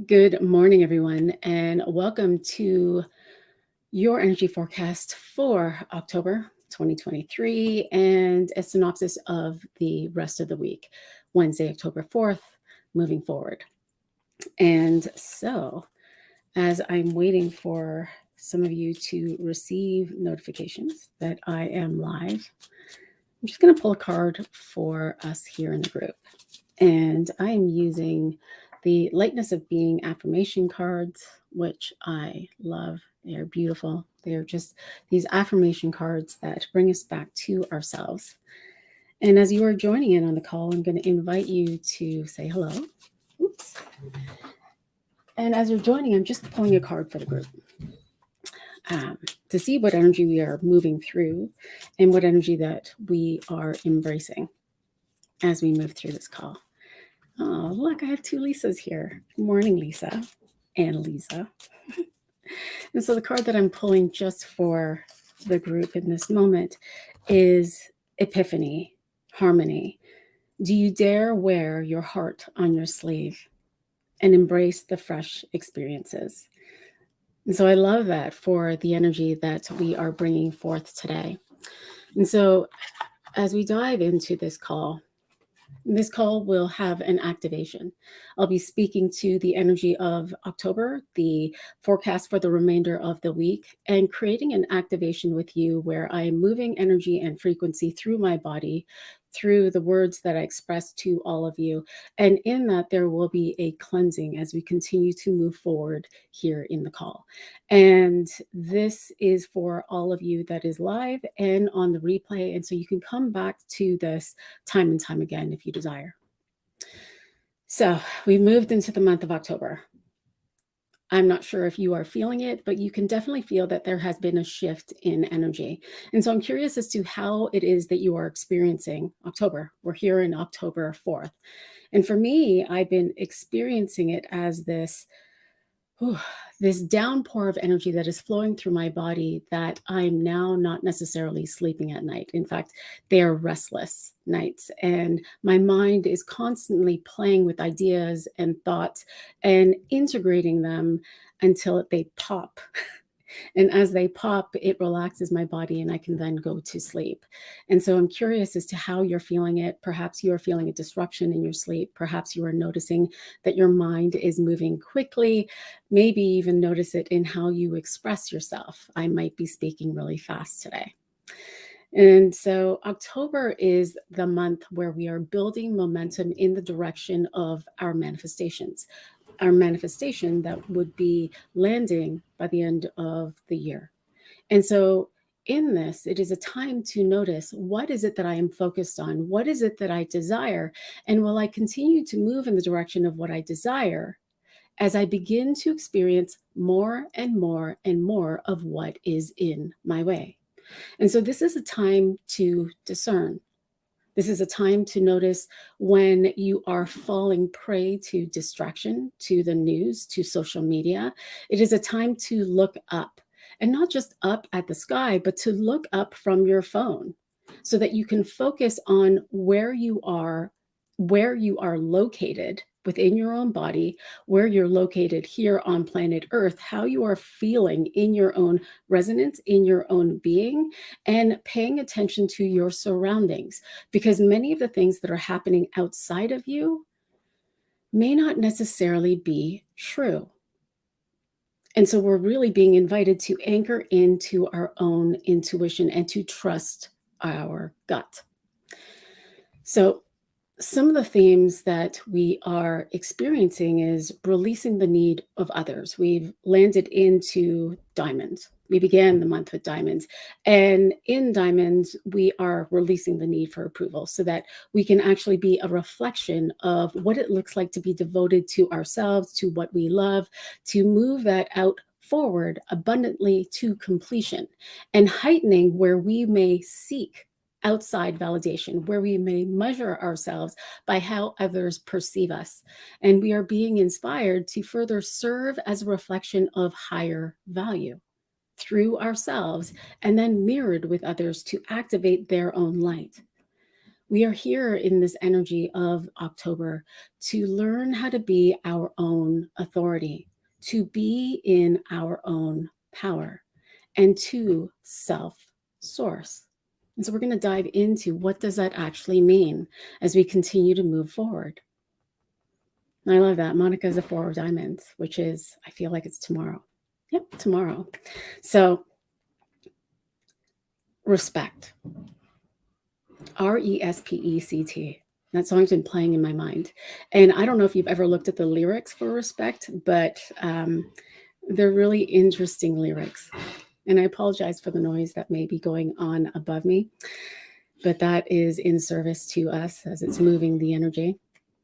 Good morning, everyone, and welcome to your energy forecast for October 2023 and a synopsis of the rest of the week, Wednesday, October 4th, moving forward. And so, as I'm waiting for some of you to receive notifications that I am live, I'm just going to pull a card for us here in the group. And I am using the Lightness of Being affirmation cards, which I love. They are beautiful. They are just these affirmation cards that bring us back to ourselves. And as you are joining in on the call, I'm going to invite you to say hello. Oops. And as you're joining, I'm just pulling a card for the group to see what energy we are moving through and what energy that we are embracing as we move through this call. Oh, look, I have two Lisas here. Good morning, Lisa and Lisa. And so the card that I'm pulling just for the group in this moment is Epiphany, Harmony. Do you dare wear your heart on your sleeve and embrace the fresh experiences? And so I love that for the energy that we are bringing forth today. And so as we dive into this call will have an activation. I'll be speaking to the energy of October, the forecast for the remainder of the week, and creating an activation with you where I am moving energy and frequency through my body, through the words that I express to all of you. And in that, there will be a cleansing as we continue to move forward here in the call. And this is for all of you that is live and on the replay. And so you can come back to this time and time again if you desire. So we've moved into the month of October. I'm not sure if you are feeling it, but you can definitely feel that there has been a shift in energy. And so I'm curious as to how it is that you are experiencing October. We're here in October 4th. And for me, I've been experiencing it as this downpour of energy that is flowing through my body that I'm now not necessarily sleeping at night. In fact, they are restless nights, and my mind is constantly playing with ideas and thoughts and integrating them until they pop. And as they pop, it relaxes my body and I can then go to sleep. And so I'm curious as to how you're feeling it. Perhaps you are feeling a disruption in your sleep. Perhaps you are noticing that your mind is moving quickly. Maybe even notice it in how you express yourself. I might be speaking really fast today. And so October is the month where we are building momentum in the direction of our manifestations. Our manifestation that would be landing by the end of the year. And so in this, it is a time to notice, what is it that I am focused on? What is it that I desire? And will I continue to move in the direction of what I desire as I begin to experience more and more and more of what is in my way? And so this is a time to discern. This is a time to notice when you are falling prey to distraction, to the news, to social media. It is a time to look up, and not just up at the sky, but to look up from your phone so that you can focus on where you are located within your own body, where you're located here on planet Earth, how you are feeling in your own resonance, in your own being, and paying attention to your surroundings. Because many of the things that are happening outside of you may not necessarily be true. And so we're really being invited to anchor into our own intuition and to trust our gut. So some of the themes that we are experiencing is releasing the need of others. We've landed into diamonds. We began the month with diamonds. And in diamonds, we are releasing the need for approval so that we can actually be a reflection of what it looks like to be devoted to ourselves, to what we love, to move that out forward abundantly to completion, and heightening where we may seek outside validation, where we may measure ourselves by how others perceive us. And we are being inspired to further serve as a reflection of higher value through ourselves and then mirrored with others to activate their own light. We are here in this energy of October to learn how to be our own authority, to be in our own power, and to self-source. And so we're going to dive into what does that actually mean as we continue to move forward. And I love that. Monica is a 4 of diamonds, which is, I feel like it's tomorrow. Yep, tomorrow. So respect. RESPECT. That song's been playing in my mind. And I don't know if you've ever looked at the lyrics for respect, but they're really interesting lyrics. And I apologize for the noise that may be going on above me, but that is in service to us as it's moving the energy.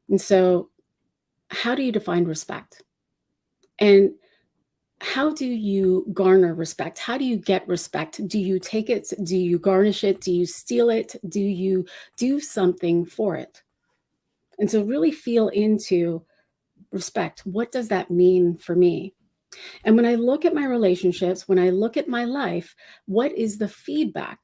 And so, how do you define respect? And how do you garner respect? How do you get respect? Do you take it? Do you garnish it? Do you steal it? Do you do something for it? And so really feel into respect. What does that mean for me? And when I look at my relationships, when I look at my life, what is the feedback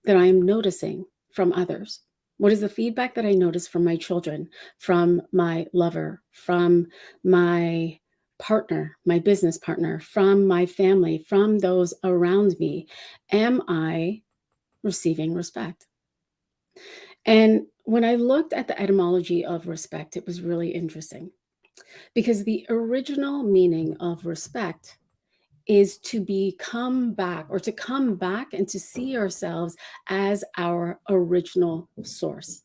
that I am noticing from others? What is the feedback that I notice from my children, from my lover, from my partner, my business partner, from my family, from those around me? Am I receiving respect? And when I looked at the etymology of respect, it was really interesting because the original meaning of respect is to become back or to come back and to see ourselves as our original source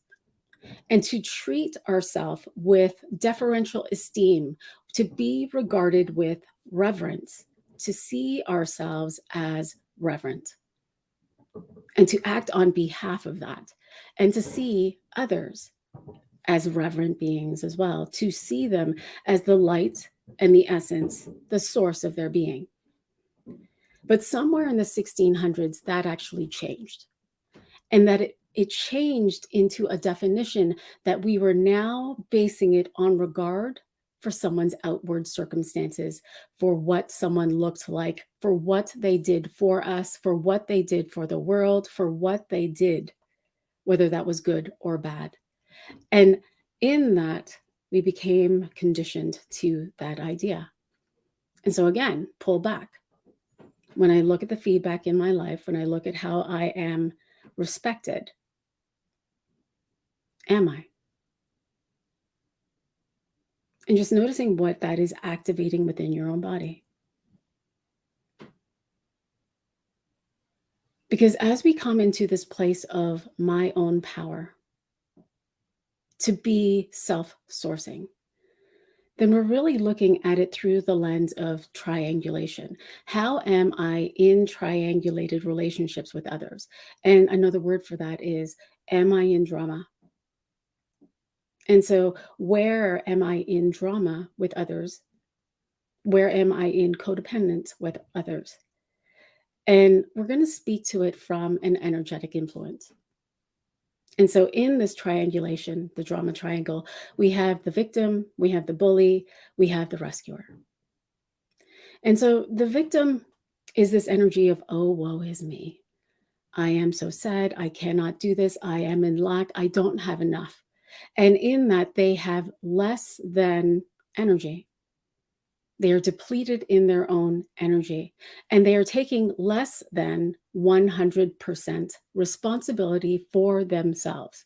and to treat ourselves with deferential esteem, to be regarded with reverence, to see ourselves as reverent and to act on behalf of that and to see others as reverent beings as well, to see them as the light and the essence, the source of their being. But somewhere in the 1600s, that actually changed. And that it changed into a definition that we were now basing it on regard for someone's outward circumstances, for what someone looked like, for what they did for us, for what they did for the world, for what they did, whether that was good or bad. And in that, we became conditioned to that idea. And so again, pull back. When I look at the feedback in my life, when I look at how I am respected, am I? And just noticing what that is activating within your own body. Because as we come into this place of my own power, to be self-sourcing, then we're really looking at it through the lens of triangulation. How am I in triangulated relationships with others? And another word for that is, am I in drama? And so, where am I in drama with others? Where am I in codependence with others? And we're going to speak to it from an energetic influence. And so, in this triangulation, the drama triangle, we have the victim, we have the bully, we have the rescuer. And so, the victim is this energy of, oh, woe is me. I am so sad. I cannot do this. I am in lack. I don't have enough. And in that, they have less than energy. They are depleted in their own energy, and they are taking less than 100% responsibility for themselves.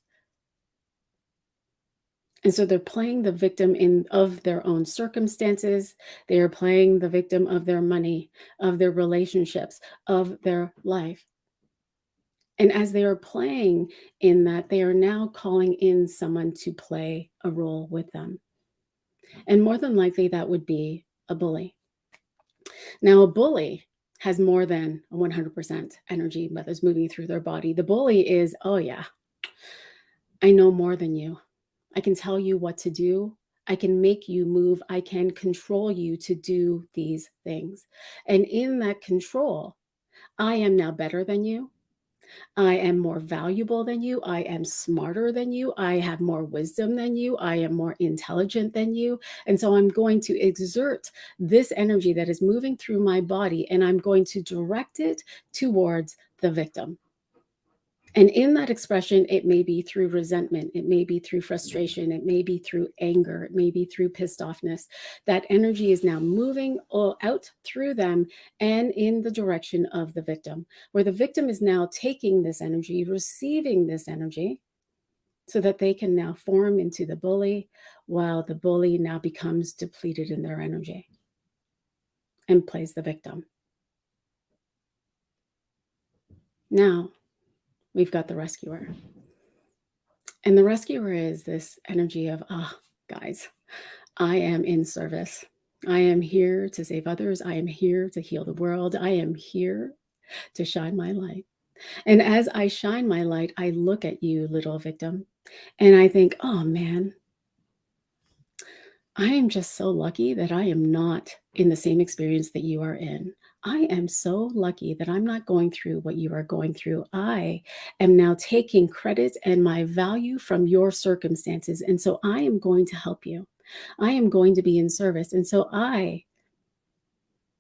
And so they're playing the victim of their own circumstances. They are playing the victim of their money, of their relationships, of their life. And as they are playing in that, they are now calling in someone to play a role with them. And more than likely, that would be a bully. Now, a bully has more than 100% energy methods moving through their body. The bully is, oh, yeah, I know more than you. I can tell you what to do. I can make you move. I can control you to do these things. And in that control, I am now better than you. I am more valuable than you. I am smarter than you. I have more wisdom than you. I am more intelligent than you. And so I'm going to exert this energy that is moving through my body and I'm going to direct it towards the victim. And in that expression, it may be through resentment, it may be through frustration, it may be through anger, it may be through pissed offness. That energy is now moving out through them and in the direction of the victim, where the victim is now taking this energy, receiving this energy, so that they can now form into the bully, while the bully now becomes depleted in their energy and plays the victim. Now, we've got the rescuer. And the rescuer is this energy of, guys, I am in service. I am here to save others. I am here to heal the world. I am here to shine my light. And as I shine my light, I look at you, little victim, and I think, oh man, I am just so lucky that I am not in the same experience that you are in. I am so lucky that I'm not going through what you are going through. I am now taking credit and my value from your circumstances. And so I am going to help you. I am going to be in service. And so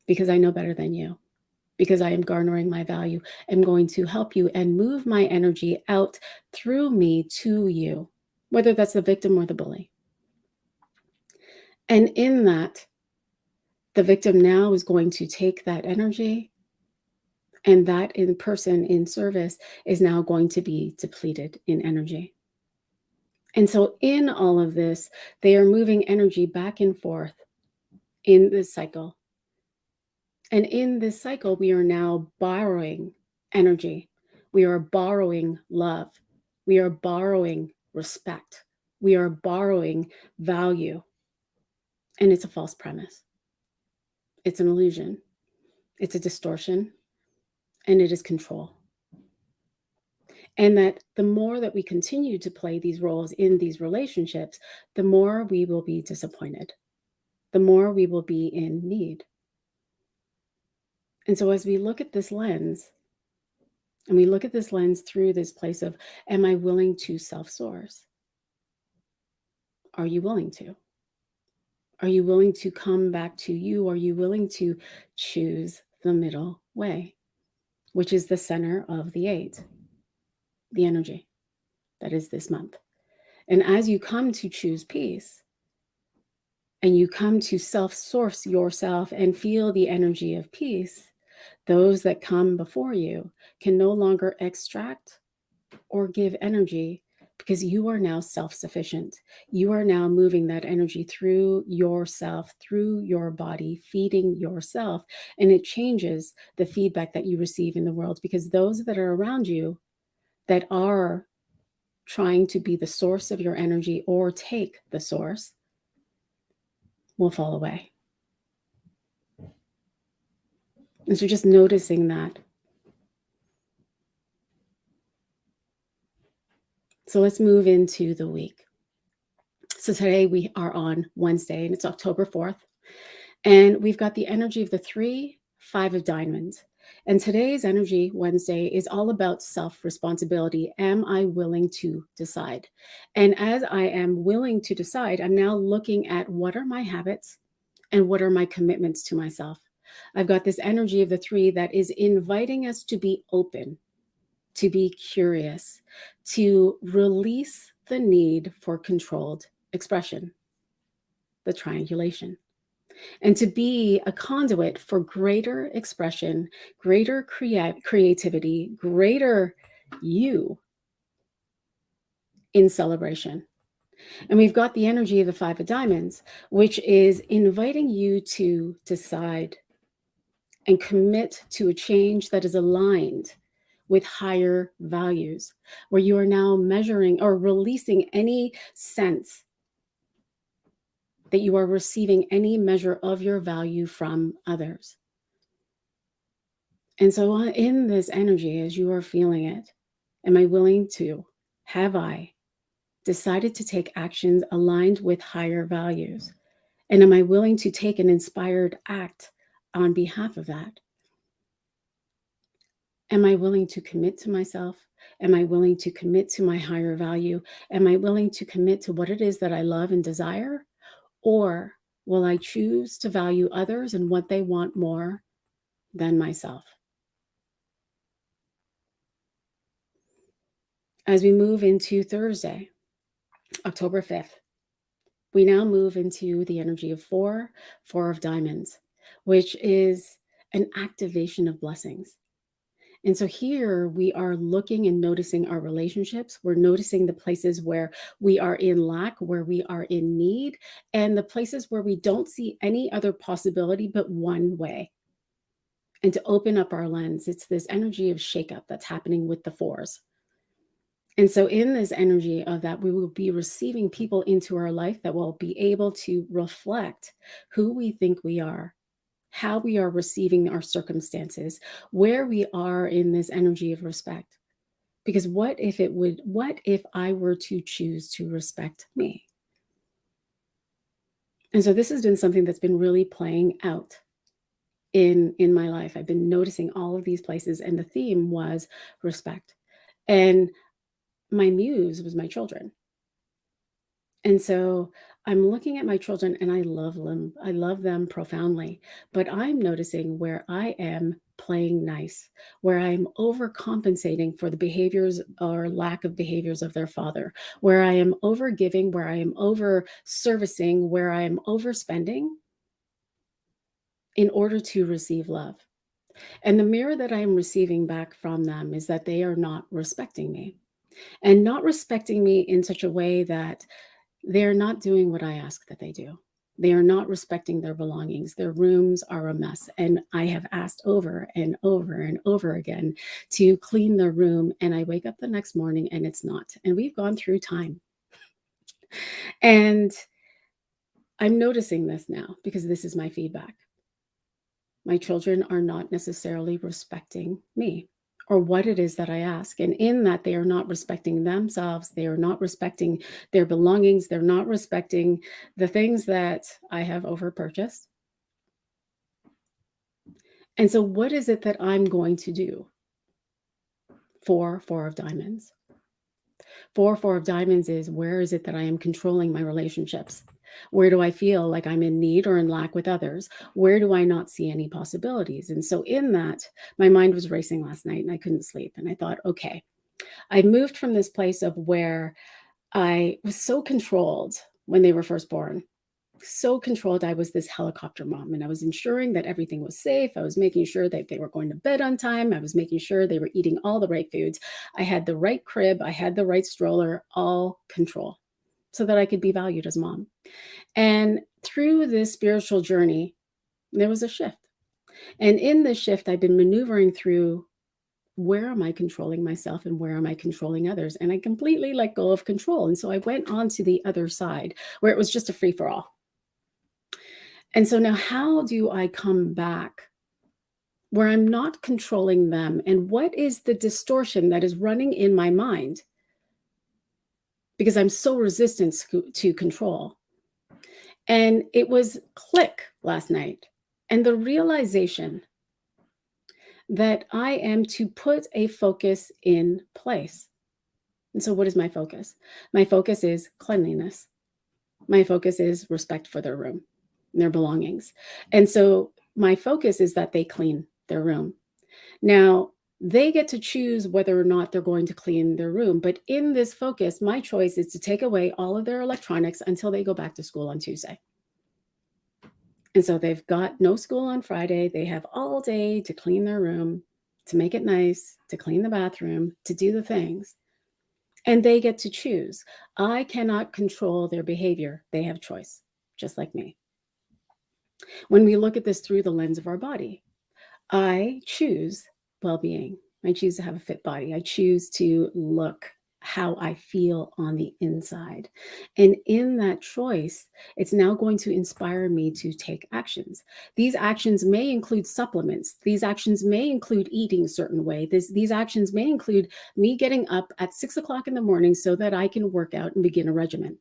because I know better than you, because I am garnering my value, am going to help you and move my energy out through me to you, whether that's the victim or the bully. And in that, the victim now is going to take that energy, and that person in service is now going to be depleted in energy. And so in all of this, they are moving energy back and forth in this cycle. And in this cycle, we are now borrowing energy. We are borrowing love. We are borrowing respect. We are borrowing value. And it's a false premise. It's an illusion. It's a distortion. And it is control. And that the more that we continue to play these roles in these relationships, the more we will be disappointed, the more we will be in need. And so as we look at this lens, and we look at this lens through this place of, am I willing to self-source? Are you willing to? Are you willing to come back to you? Are you willing to choose the middle way, which is the center of the 8, the energy that is this month? And as you come to choose peace, and you come to self-source yourself and feel the energy of peace, those that come before you can no longer extract or give energy, because you are now self-sufficient. You are now moving that energy through yourself, through your body, feeding yourself. And it changes the feedback that you receive in the world, because those that are around you that are trying to be the source of your energy or take the source will fall away. And so just noticing that. So let's move into the week. So today we are on Wednesday, and it's October 4th. And we've got the energy of the 3, 5 of diamonds. And today's energy, Wednesday, is all about self-responsibility. Am I willing to decide? And as I am willing to decide, I'm now looking at what are my habits and what are my commitments to myself. I've got this energy of the 3 that is inviting us to be open, to be curious, to release the need for controlled expression, the triangulation, and to be a conduit for greater expression, greater creativity, greater you in celebration. And we've got the energy of the 5 of diamonds, which is inviting you to decide and commit to a change that is aligned with higher values, where you are now measuring or releasing any sense that you are receiving any measure of your value from others. And so in this energy, as you are feeling it, am I willing to, have I decided to take actions aligned with higher values? And am I willing to take an inspired act on behalf of that? Am I willing to commit to myself? Am I willing to commit to my higher value? Am I willing to commit to what it is that I love and desire? Or will I choose to value others and what they want more than myself? As we move into Thursday, October 5th, we now move into the energy of four of diamonds, which is an activation of blessings. And so here we are looking and noticing our relationships. We're noticing the places where we are in lack, where we are in need, and the places where we don't see any other possibility but one way. And to open up our lens, it's this energy of shakeup that's happening with the fours. And so, in this energy of that, we will be receiving people into our life that will be able to reflect who we think we are, how we are receiving our circumstances, where we are in this energy of respect. Because what if I were to choose to respect me? And so, this has been something that's been really playing out in my life. I've been noticing all of these places, and the theme was respect. And my muse was my children. And so I'm looking at my children and I love them. I love them profoundly. But I'm noticing where I am playing nice, where I'm overcompensating for the behaviors or lack of behaviors of their father, where I am overgiving, where I am over servicing, where I am overspending in order to receive love. And the mirror that I am receiving back from them is that they are not respecting me, and not respecting me in such a way that they're not doing what I ask that they do. They are not respecting their belongings. Their rooms are a mess. And I have asked over and over and over again to clean their room. And I wake up the next morning and it's not. And we've gone through time. And I'm noticing this now because this is my feedback. My children are not necessarily respecting me or what it is that I ask. And in that, they are not respecting themselves. They are not respecting their belongings. They're not respecting the things that I have over purchased. And so, what is it that I'm going to do for Four of Diamonds? Four of Diamonds is, where is it that I am controlling my relationships? Where do I feel like I'm in need or in lack with others? Where do I not see any possibilities? And so in that, my mind was racing last night and I couldn't sleep. And I thought, okay, I moved from this place of where I was so controlled when they were first born. So controlled. I was this helicopter mom, and I was ensuring that everything was safe. I was making sure that they were going to bed on time. I was making sure they were eating all the right foods. I had the right crib. I had the right stroller, all control, so that I could be valued as mom. And through this spiritual journey, there was a shift. And in this shift, I've been maneuvering through, where am I controlling myself and where am I controlling others? And I completely let go of control. And so I went on to the other side where it was just a free for all. And so now, how do I come back where I'm not controlling them? And what is the distortion that is running in my mind? Because I'm so resistant to control. And it was click last night. And the realization that I am to put a focus in place. And so, what is my focus? My focus is cleanliness. My focus is respect for their room and their belongings. And so, my focus is that they clean their room. Now, they get to choose whether or not they're going to clean their room. But in this focus, my choice is to take away all of their electronics until they go back to school on Tuesday. And so they've got no school on Friday. They have all day to clean their room, to make it nice, to clean the bathroom, to do the things. And they get to choose. I cannot control their behavior. They have choice, just like me. When we look at this through the lens of our body, I choose well-being. I choose to have a fit body. I choose to look how I feel on the inside. And in that choice, it's now going to inspire me to take actions. These actions may include supplements. These actions may include eating a certain way. These actions may include me getting up at 6 o'clock in the morning so that I can work out and begin a regimen.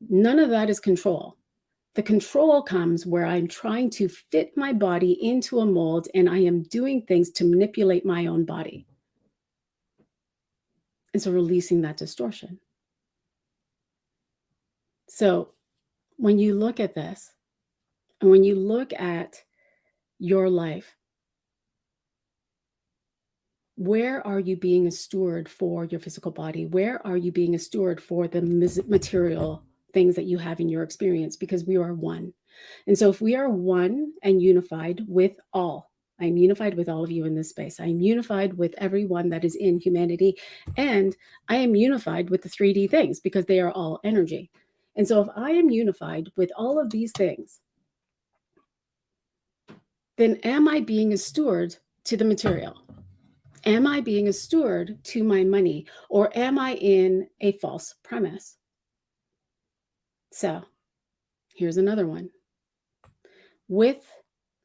None of that is control. The control comes where I'm trying to fit my body into a mold and I am doing things to manipulate my own body. And so releasing that distortion. So when you look at this, and when you look at your life, Where are you being a steward for your physical body? Where are you being a steward for the material things that you have in your experience? Because we are one. And so if we are one and unified with all, I'm unified with all of you in this space. I'm unified with everyone that is in humanity. And I am unified with the 3D things because they are all energy. And so if I am unified with all of these things, then am I being a steward to the material? Am I being a steward to my money, or am I in a false premise? So here's another one. With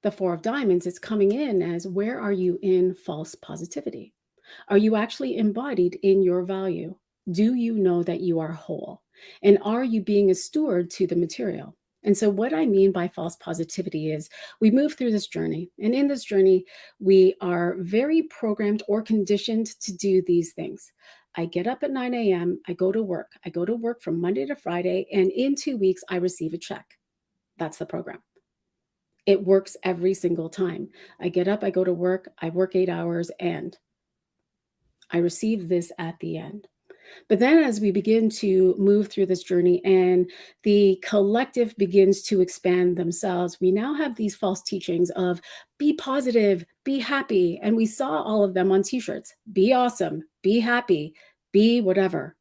the Four of Diamonds, it's coming in as, where are you in false positivity? Are you actually embodied in your value? Do you know that you are whole? And are you being a steward to the material? And so what I mean by false positivity is, we move through this journey. And in this journey, we are very programmed or conditioned to do these things. I get up at 9 a.m. I go to work. I go to work from Monday to Friday. And in 2 weeks, I receive a check. That's the program. It works every single time. I get up, I go to work, I work 8 hours, and I receive this at the end. But then as we begin to move through this journey and the collective begins to expand themselves, we now have these false teachings of be positive, be happy. And we saw all of them on t-shirts. Be awesome, be happy, be whatever.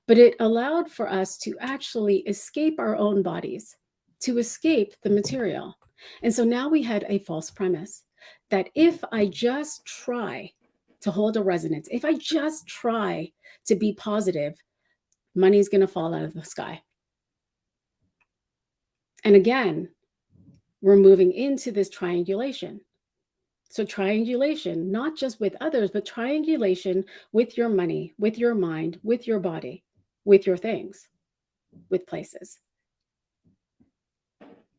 But it allowed for us to actually escape our own bodies, to escape the material. And so now we had a false premise that if I just try to hold a resonance, if I just try to be positive, money's going to fall out of the sky. And again, we're moving into this triangulation. So triangulation, not just with others, but triangulation with your money, with your mind, with your body, with your things, with places.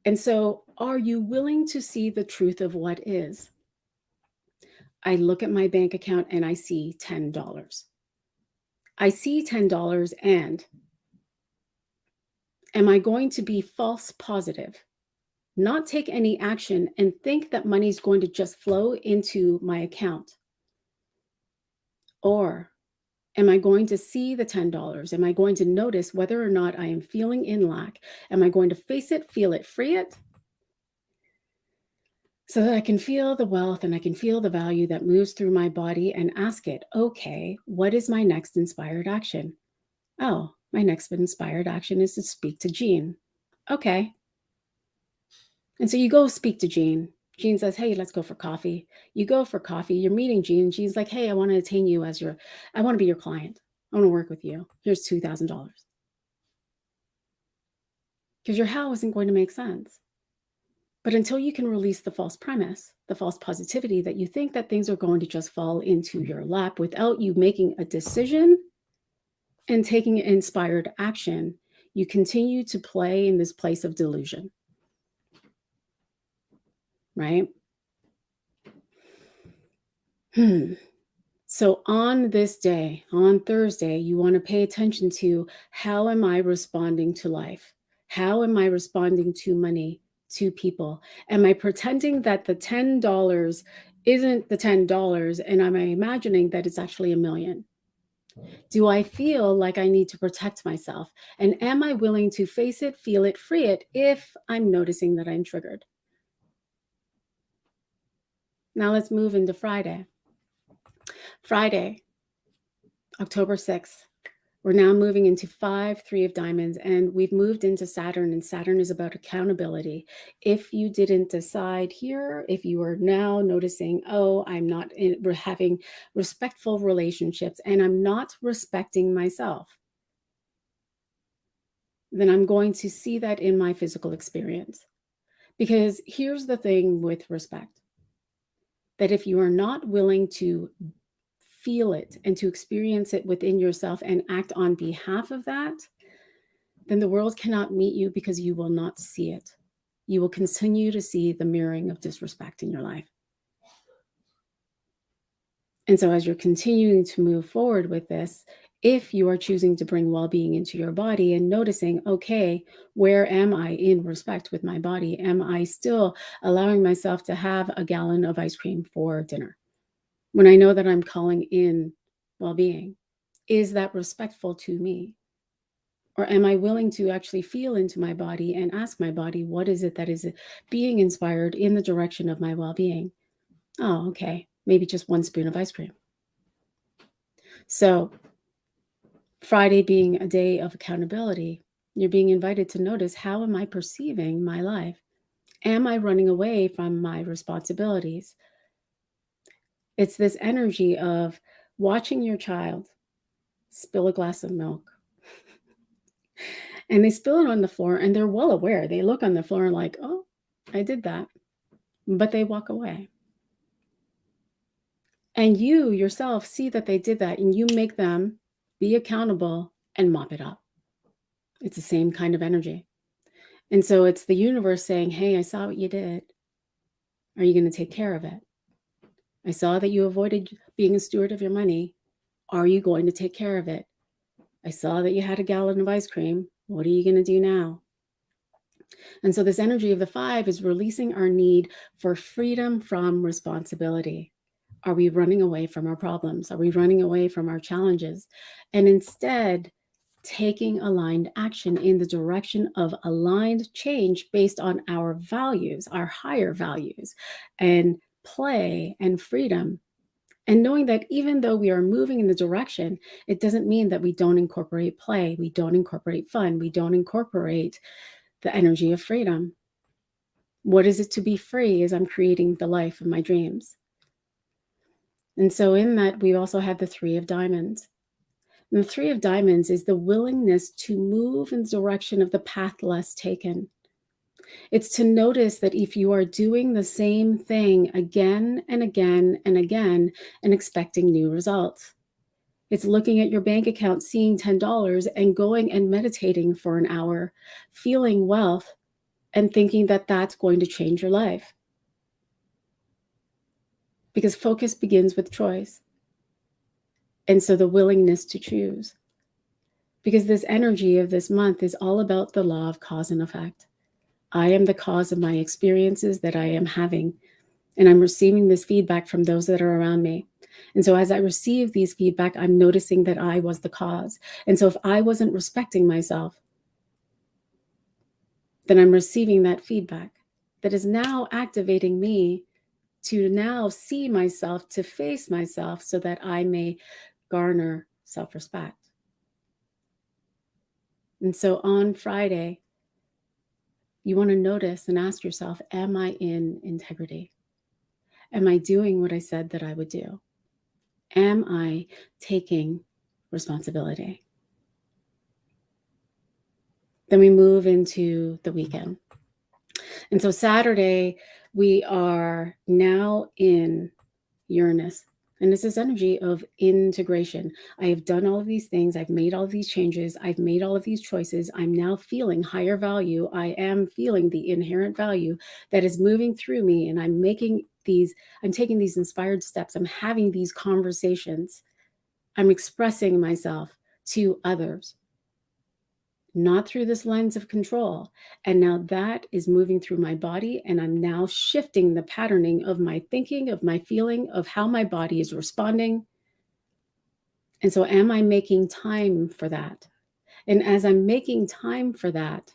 And so, are you willing to see the truth of what is? I look at my bank account and I see $10. I see $10, and am I going to be false positive, not take any action, and think that money's going to just flow into my account? Or am I going to see the $10? Am I going to notice whether or not I am feeling in lack? Am I going to face it, feel it, free it? So that I can feel the wealth and I can feel the value that moves through my body, and ask it, okay, what is my next inspired action? Oh, my next inspired action is to speak to Jean. Okay. And so you go speak to Jean. Jean says, hey, let's go for coffee. You go for coffee. You're meeting Jean. Jean's like, hey, I want to attain you as I want to be your client. I want to work with you. Here's $2,000. Because your how isn't going to make sense. But until you can release the false premise, the false positivity that you think that things are going to just fall into your lap without you making a decision and taking inspired action, you continue to play in this place of delusion. Right? So on this day, on Thursday, you want to pay attention to, how am I responding to life? How am I responding to money, to people? Am I pretending that the $10 isn't the $10 and am I imagining that it's actually $1 million? Do I feel like I need to protect myself? And am I willing to face it, feel it, free it if I'm noticing that I'm triggered? Now let's move into Friday. Friday, October 6th. We're now moving into 3 of diamonds, and we've moved into Saturn, and Saturn is about accountability. If you didn't decide here, if you are now noticing, oh, I'm not having respectful relationships and I'm not respecting myself, then I'm going to see that in my physical experience. Because here's the thing with respect, that if you are not willing to feel it and to experience it within yourself and act on behalf of that, then the world cannot meet you, because you will not see it. You will continue to see the mirroring of disrespect in your life. And so as you're continuing to move forward with this, if you are choosing to bring well-being into your body and noticing, okay, where am I in respect with my body? Am I still allowing myself to have a gallon of ice cream for dinner? when I know that I'm calling in well-being? Is that respectful to me? Or am I willing to actually feel into my body and ask my body, what is it that is being inspired in the direction of my well-being? Oh, okay. Maybe just 1 spoon of ice cream. So Friday being a day of accountability, you're being invited to notice, how am I perceiving my life? Am I running away from my responsibilities? It's this energy of watching your child spill a glass of milk. And they spill it on the floor and they're well aware. They look on the floor and like, oh, I did that. But they walk away. And you yourself see that they did that and you make them be accountable and mop it up. It's the same kind of energy. And so it's the universe saying, hey, I saw what you did. Are you going to take care of it? I saw that you avoided being a steward of your money. Are you going to take care of it? I saw that you had a gallon of ice cream. What are you going to do now? And so this energy of the 5 is releasing our need for freedom from responsibility. Are we running away from our problems? Are we running away from our challenges? And instead, taking aligned action in the direction of aligned change based on our values, our higher values, and play and freedom. And knowing that even though we are moving in the direction, it doesn't mean that we don't incorporate play, we don't incorporate fun, we don't incorporate the energy of freedom. What is it to be free as I'm creating the life of my dreams? And so in that, we also have the 3 of diamonds. And the 3 of diamonds is the willingness to move in the direction of the path less taken. It's to notice that if you are doing the same thing again and again and again and expecting new results, it's looking at your bank account, seeing $10 and going and meditating for an hour, feeling wealth and thinking that that's going to change your life. Because focus begins with choice. And so the willingness to choose. Because this energy of this month is all about the law of cause and effect. I am the cause of my experiences that I am having, and I'm receiving this feedback from those that are around me. And so as I receive these feedback, I'm noticing that I was the cause. And so if I wasn't respecting myself, then I'm receiving that feedback that is now activating me to now see myself, to face myself so that I may garner self-respect. And so on Friday, you want to notice and ask yourself, am I in integrity? Am I doing what I said that I would do? Am I taking responsibility? Then we move into the weekend. And so Saturday, we are now in Uranus. And this is energy of integration. I have done all of these things. I've made all of these changes. I've made all of these choices. I'm now feeling higher value. I am feeling the inherent value that is moving through me. And I'm taking these inspired steps. I'm having these conversations. I'm expressing myself to others, not through this lens of control. And now that is moving through my body, and I'm now shifting the patterning of my thinking, of my feeling, of how my body is responding. And so am I making time for that? And as I'm making time for that,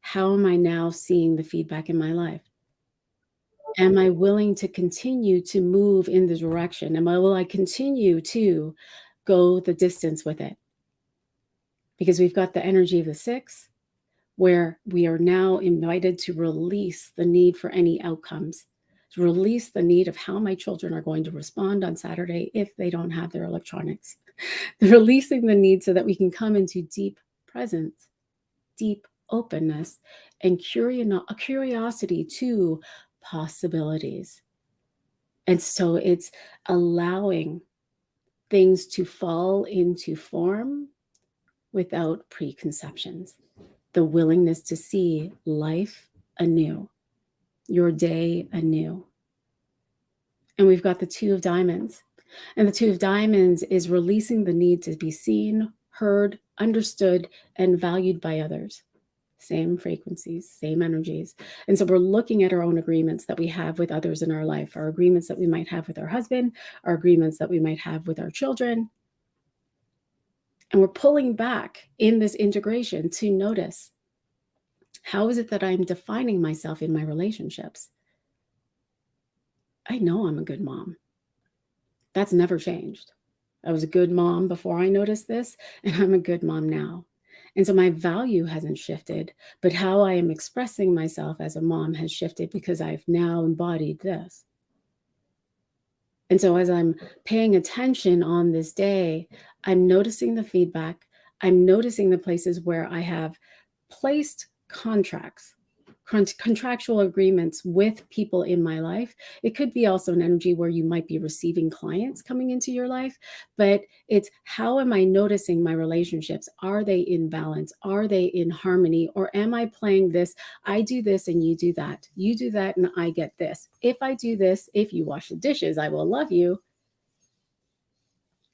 how am I now seeing the feedback in my life? Am I willing to continue to move in the direction? Will I continue to go the distance with it? Because we've got the energy of the 6, where we are now invited to release the need for any outcomes, to release the need of how my children are going to respond on Saturday if they don't have their electronics. Releasing the need so that we can come into deep presence, deep openness, and a curiosity to possibilities. And so it's allowing things to fall into form without preconceptions. The willingness to see life anew, your day anew. And we've got the 2 of diamonds. And the 2 of diamonds is releasing the need to be seen, heard, understood, and valued by others. same frequencies, same energies. And so we're looking at our own agreements that we have with others in our life, our agreements that we might have with our husband, our agreements that we might have with our children. And we're pulling back in this integration to notice, how is it that I'm defining myself in my relationships? I know I'm a good mom. That's never changed. I was a good mom before I noticed this, and I'm a good mom now. And so my value hasn't shifted, but how I am expressing myself as a mom has shifted because I've now embodied this. And so as I'm paying attention on this day, I'm noticing the feedback. I'm noticing the places where I have placed contractual agreements with people in my life. It could be also an energy where you might be receiving clients coming into your life, but it's, how am I noticing my relationships? Are they in balance? Are they in harmony? Or am I playing this, I do this and you do that. You do that and I get this. If I do this, if you wash the dishes, I will love you.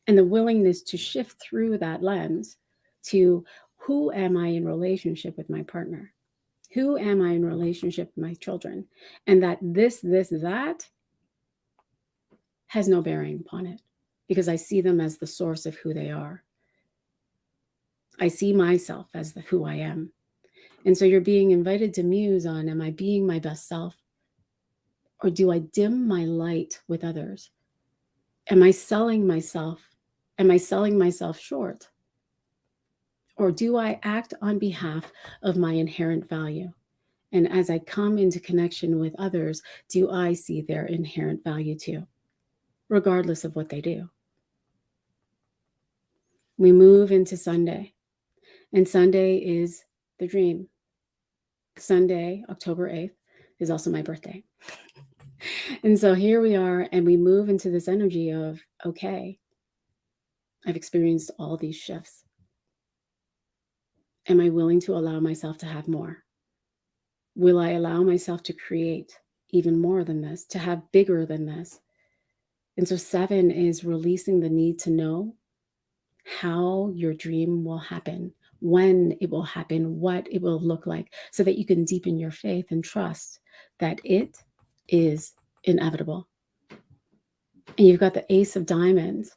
And the willingness to shift through that lens to, who am I in relationship with my partner? Who am I in relationship with my children? And that that has no bearing upon it, because I see them as the source of who they are. I see myself as who I am. And so you're being invited to muse on, am I being my best self? Or do I dim my light with others? Am I selling myself? Am I selling myself short? Or do I act on behalf of my inherent value? And as I come into connection with others, do I see their inherent value too, regardless of what they do? We move into Sunday, and Sunday is the dream. Sunday, October 8th, is also my birthday. And so here we are, and we move into this energy of, okay, I've experienced all these shifts. Am I willing to allow myself to have more? Will I allow myself to create even more than this, to have bigger than this? And so 7 is releasing the need to know how your dream will happen, when it will happen, what it will look like, so that you can deepen your faith and trust that it is inevitable. And you've got the Ace of Diamonds,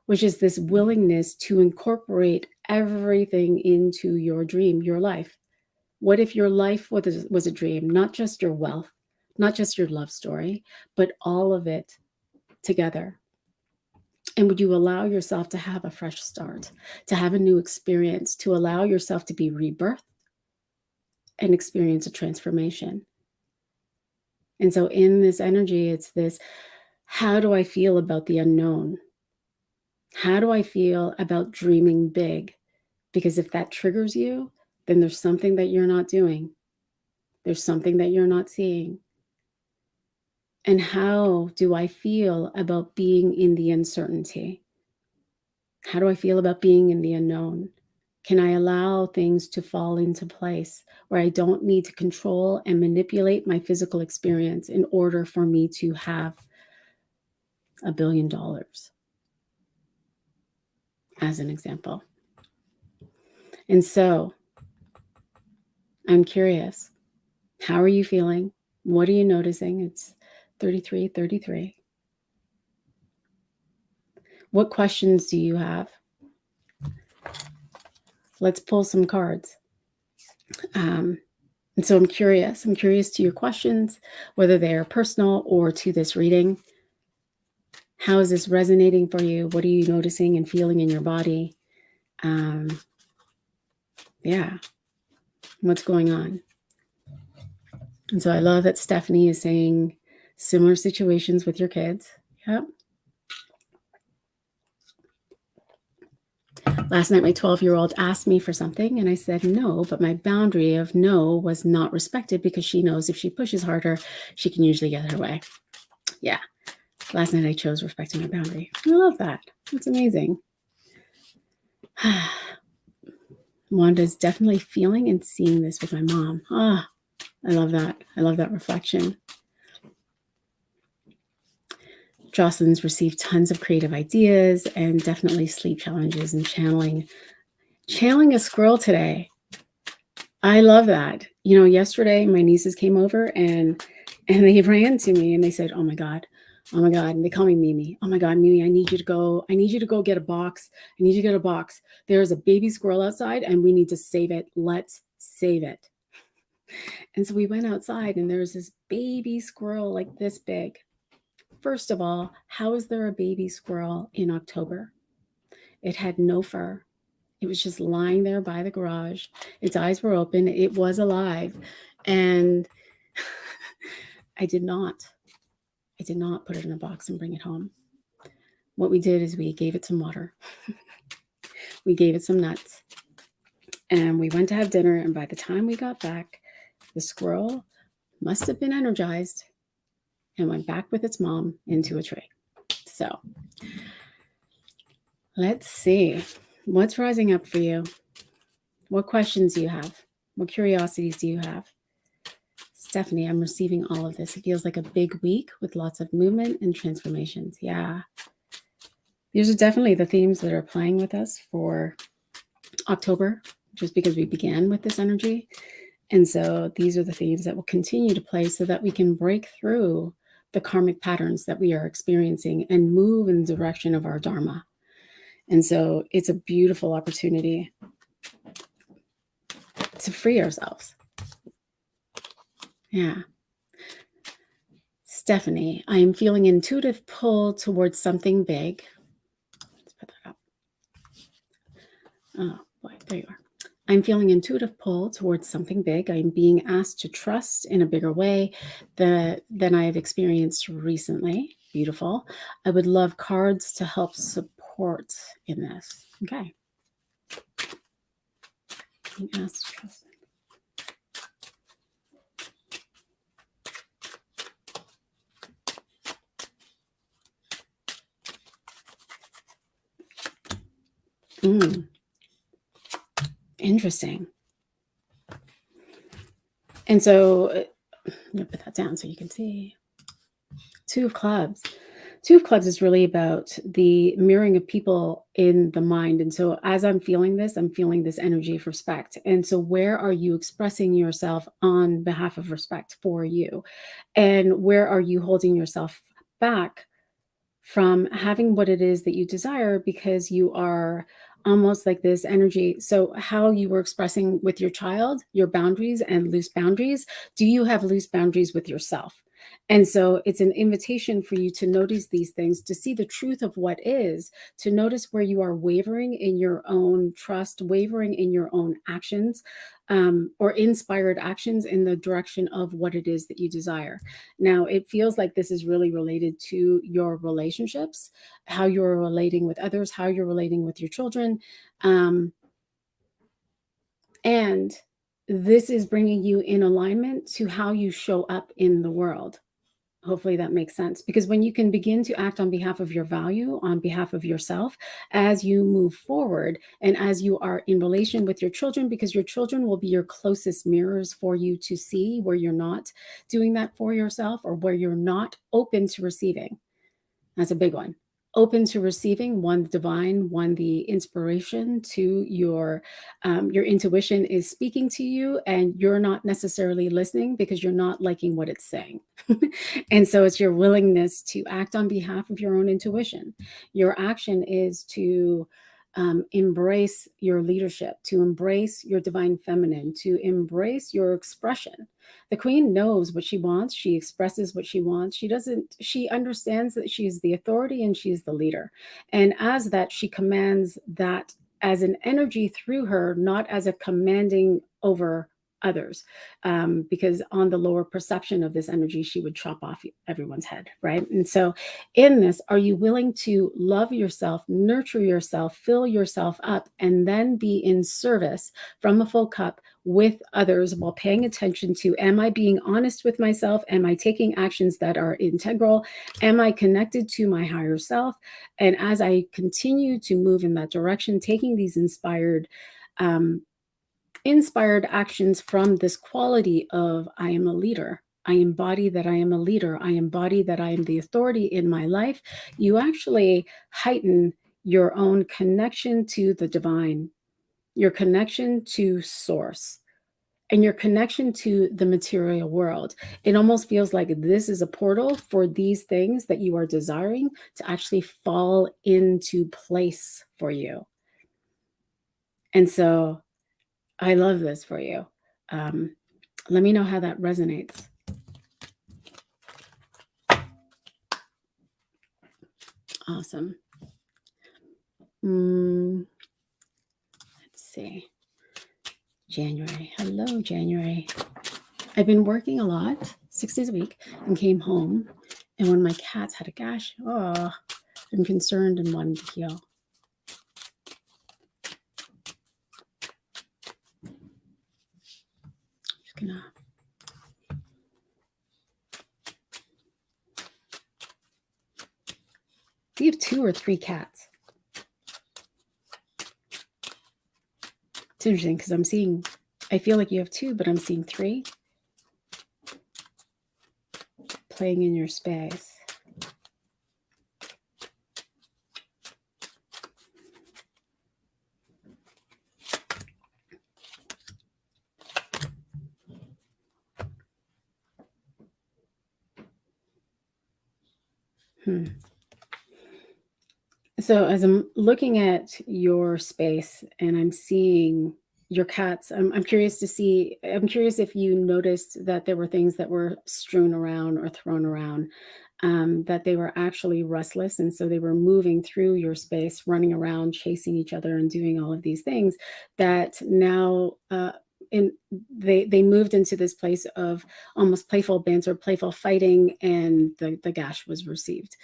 which is this willingness to incorporate everything into your dream, your life. What if your life was a dream, not just your wealth, not just your love story, but all of it together? And would you allow yourself to have a fresh start, to have a new experience, to allow yourself to be rebirthed and experience a transformation? And so in this energy, it's this, how do I feel about the unknown? How do I feel about dreaming big? Because if that triggers you, then there's something that you're not doing. There's something that you're not seeing. And how do I feel about being in the uncertainty? How do I feel about being in the unknown? Can I allow things to fall into place where I don't need to control and manipulate my physical experience in order for me to have $1 billion, as an example? And so I'm curious, how are you feeling? What are you noticing? It's 33:33. What questions do you have? Let's pull some cards. And so I'm curious to your questions, whether they are personal or to this reading. How is this resonating for you? What are you noticing and feeling in your body? Yeah, what's going on? And so I love that Stephanie is saying similar situations with your kids. Yep. Last night, my 12-year-old asked me for something, and I said no, but my boundary of no was not respected because she knows if she pushes harder, she can usually get her way. Yeah. Last night, I chose respecting my boundary. I love that. That's amazing. Wanda's definitely feeling and seeing this with my mom. I love that. I love that reflection. Jocelyn's received tons of creative ideas and definitely sleep challenges and channeling a squirrel today. I love that. Yesterday my nieces came over and they ran to me and they said, oh my God. And they call me Mimi. Oh my God, Mimi, I need you to go get a box. I need you to get a box. There's a baby squirrel outside and we need to save it. Let's save it. And so we went outside and there was this baby squirrel like this big. First of all, how is there a baby squirrel in October? It had no fur. It was just lying there by the garage. Its eyes were open. It was alive. And I did not put it in a box and bring it home. What we did is we gave it some water. We gave it some nuts. And we went to have dinner. And by the time we got back, the squirrel must have been energized and went back with its mom into a tree. So let's see. What's rising up for you? What questions do you have? What curiosities do you have? Stephanie, I'm receiving all of this. It feels like a big week with lots of movement and transformations. Yeah. These are definitely the themes that are playing with us for October, just because we began with this energy. And so these are the themes that will continue to play so that we can break through the karmic patterns that we are experiencing and move in the direction of our Dharma. And so it's a beautiful opportunity to free ourselves. Yeah. Stephanie, I am feeling intuitive pull towards something big. Let's put that up. Oh boy, there you are. I'm feeling intuitive pull towards something big. I'm being asked to trust in a bigger way than I have experienced recently. Beautiful. I would love cards to help support in this. Okay. Being asked to trust. Interesting. And so I'm going to put that down so you can see. Two of Clubs. Two of Clubs is really about the mirroring of people in the mind. And so as I'm feeling this energy of respect. And so where are you expressing yourself on behalf of respect for you? And where are you holding yourself back from having what it is that you desire because you are almost like this energy? So how you were expressing with your child, your boundaries and loose boundaries, do you have loose boundaries with yourself? And so it's an invitation for you to notice these things, to see the truth of what is, to notice where you are wavering in your own trust, wavering in your own actions, or inspired actions in the direction of what it is that you desire. Now, it feels like this is really related to your relationships, how you're relating with others, how you're relating with your children. And this is bringing you in alignment to how you show up in the world. Hopefully that makes sense, because when you can begin to act on behalf of your value, on behalf of yourself, as you move forward and as you are in relation with your children, because your children will be your closest mirrors for you to see where you're not doing that for yourself or where you're not open to receiving. That's a big one. Open to receiving, one, the divine, one, the inspiration to your intuition is speaking to you and you're not necessarily listening because you're not liking what it's saying. And so it's your willingness to act on behalf of your own intuition. Your action is to embrace your leadership, to embrace your divine feminine, to embrace your expression. The queen knows what she wants. She expresses what she wants. She understands that she is the authority and she is the leader. And as that, she commands that as an energy through her, not as a commanding over others, because on the lower perception of this energy, she would chop off everyone's head, right? And so in this, are you willing to love yourself, nurture yourself, fill yourself up, and then be in service from a full cup with others while paying attention to, am I being honest with myself? Am I taking actions that are integral? Am I connected to my higher self? And as I continue to move in that direction, taking these inspired actions from this quality of I am a leader. I embody that I am a leader. I embody that I am the authority in my life. You actually heighten your own connection to the divine, your connection to source. and your connection to the material world. It almost feels like this is a portal for these things that you are desiring to actually fall into place for you. And so I love this for you. Let me know how that resonates. Awesome. Let's see. January. Hello, January. I've been working a lot, 6 days a week, and came home. And when my cats had a gash, I'm concerned and wanting to heal. Just gonna. Do you have 2 or 3 cats? It's interesting because I feel like you have 2, but I'm seeing 3 playing in your space. So as I'm looking at your space and I'm seeing your cats, I'm curious if you noticed that there were things that were strewn around or thrown around, that they were actually restless. And so they were moving through your space, running around, chasing each other and doing all of these things that now, they moved into this place of almost playful banter, playful fighting, and the gash was received.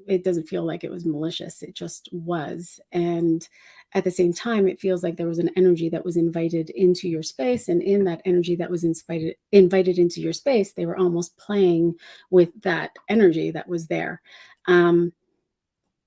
It doesn't feel like it was malicious, it just was. And at the same time, it feels like there was an energy that was invited into your space, and in that energy that was invited into your space, they were almost playing with that energy that was there.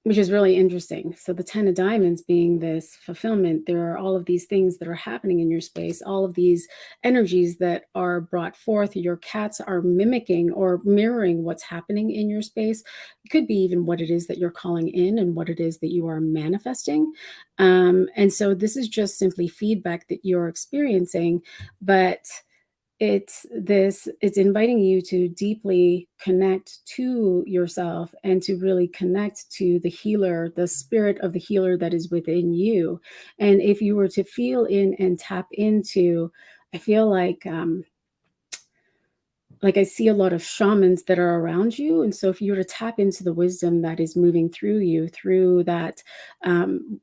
Which is really interesting. So the 10 of diamonds being this fulfillment, there are all of these things that are happening in your space, all of these energies that are brought forth. Your cats are mimicking or mirroring what's happening in your space. It could be even what it is that you're calling in and what it is that you are manifesting. And so this is just simply feedback that you're experiencing, but it's inviting you to deeply connect to yourself and to really connect to the healer, the spirit of the healer that is within you. And if you were to feel in and tap into, I feel like I see a lot of shamans that are around you. And so if you were to tap into the wisdom that is moving through you, through that, the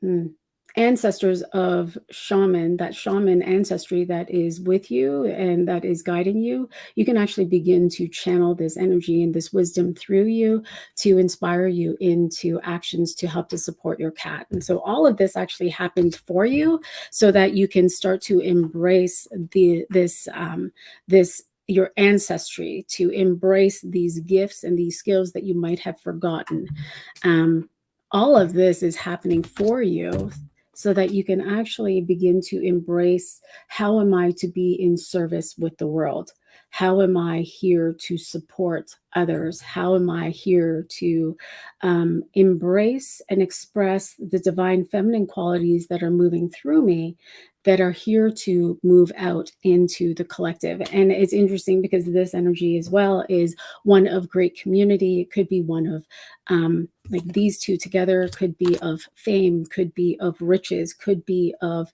mm, ancestors of that shaman ancestry that is with you and that is guiding you, you can actually begin to channel this energy and this wisdom through you to inspire you into actions to help to support your cat. And so all of this actually happened for you so that you can start to embrace this your ancestry, to embrace these gifts and these skills that you might have forgotten. All of this is happening for you so that you can actually begin to embrace, how am I to be in service with the world? How am I here to support others? How am I here to embrace and express the divine feminine qualities that are moving through me, that are here to move out into the collective? And it's interesting because this energy as well is one of great community. It could be one of like these two together, could be of fame, could be of riches, could be of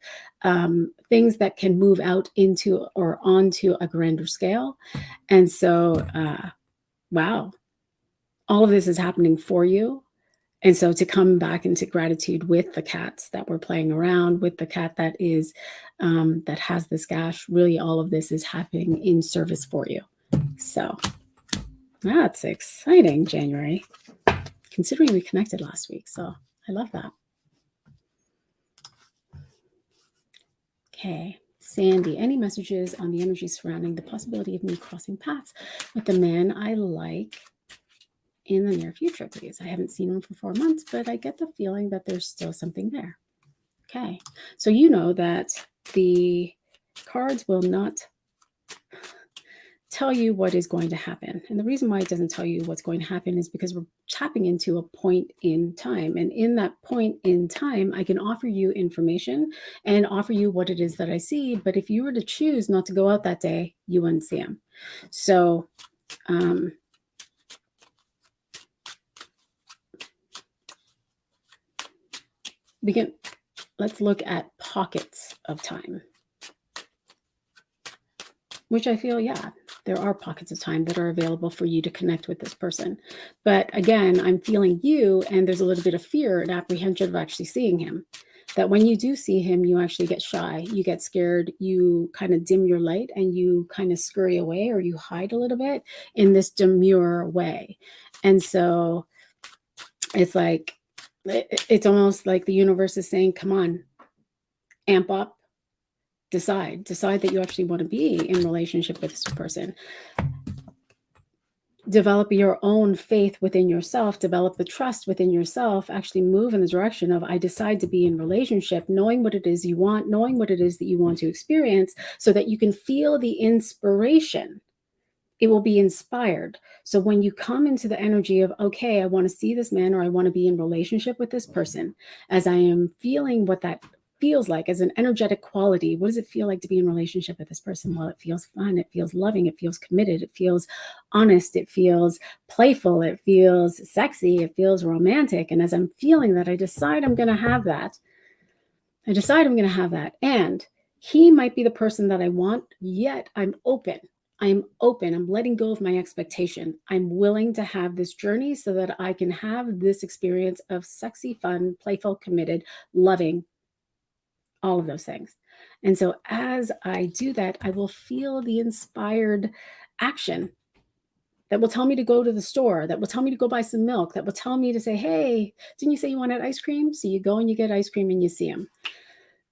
things that can move out into or onto a grander scale. And so, wow, all of this is happening for you. And so to come back into gratitude with the cats that were playing around, with the cat that is that has this gash, really all of this is happening in service for you. So that's exciting, January, considering we connected last week. So I love that. Okay, Sandy, any messages on the energy surrounding the possibility of me crossing paths with the man I like in the near future, please? I haven't seen him for 4 months, but I get the feeling that there's still something there. Okay, so you know that the cards will not tell you what is going to happen. And the reason why it doesn't tell you what's going to happen is because we're tapping into a point in time. And in that point in time, I can offer you information and offer you what it is that I see. But if you were to choose not to go out that day, you wouldn't see him. So let's look at pockets of time, which I feel, yeah, there are pockets of time that are available for you to connect with this person. But again, I'm feeling you, and there's a little bit of fear and apprehension of actually seeing him. That when you do see him, you actually get shy, you get scared, you kind of dim your light, and you kind of scurry away, or you hide a little bit in this demure way. And so it's like, it's almost like the universe is saying, come on, amp up, decide that you actually want to be in relationship with this person. Develop your own faith within yourself, develop the trust within yourself, actually move in the direction of, I decide to be in relationship, knowing what it is you want, knowing what it is that you want to experience, so that you can feel the inspiration. It will be inspired. So when you come into the energy of, okay, I want to see this man, or I want to be in relationship with this person, as I am feeling what that feels like as an energetic quality, what does it feel like to be in relationship with this person? Well, it feels fun, it feels loving, it feels committed, it feels honest, it feels playful, it feels sexy, it feels romantic. And as I'm feeling that, I decide I'm going to have that. And he might be the person that I want, yet I'm open. I'm letting go of my expectation. I'm willing to have this journey so that I can have this experience of sexy, fun, playful, committed, loving, all of those things. And so as I do that, I will feel the inspired action that will tell me to go to the store, that will tell me to go buy some milk, that will tell me to say, hey, didn't you say you wanted ice cream? So you go and you get ice cream and you see him.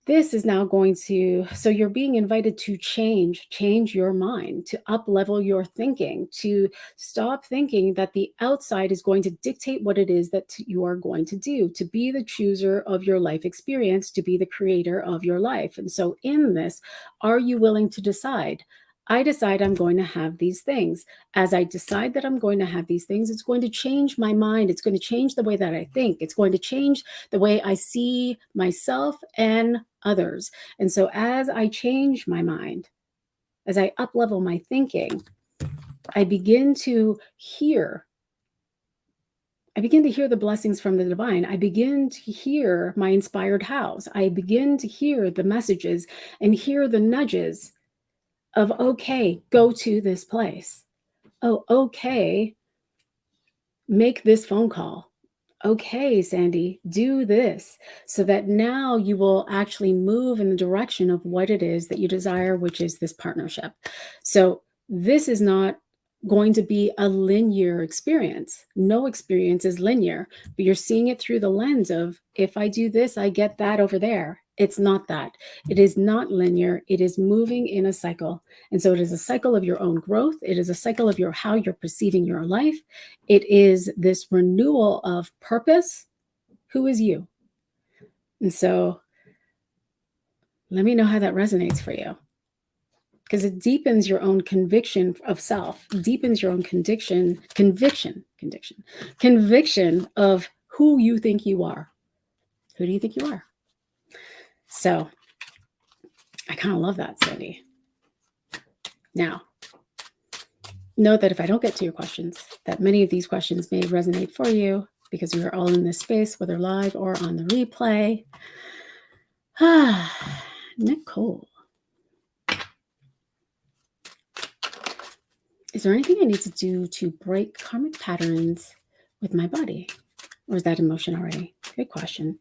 This is now going to, so you're being invited to change your mind, to up level your thinking, to stop thinking that the outside is going to dictate what it is that you are going to do, to be the chooser of your life experience, to be the creator of your life. And so in this, are you willing to decide? I decide I'm going to have these things. As I decide that I'm going to have these things, it's going to change my mind. It's going to change the way that I think. It's going to change the way I see myself and others. And so as I change my mind, as I up-level my thinking, I begin to hear the blessings from the divine. I begin to hear my inspired house. I begin to hear the messages and hear the nudges of, okay, go to this place. Oh, okay, make this phone call. Okay, Sandy, do this, so that now you will actually move in the direction of what it is that you desire, which is this partnership. So this is not going to be a linear experience. No experience is linear, but you're seeing it through the lens of, if I do this, I get that over there. It's not that. It is not linear. It is moving in a cycle. And so it is a cycle of your own growth. It is a cycle of how you're perceiving your life. It is this renewal of purpose. Who is you? And so let me know how that resonates for you, because it deepens your own conviction of self, deepens your own conviction of who you think you are. Who do you think you are? So I kind of love that, Sandy. Now, know that if I don't get to your questions, that many of these questions may resonate for you, because we are all in this space, whether live or on the replay. Nicole. Is there anything I need to do to break karmic patterns with my body? Or is that emotion already? Good question.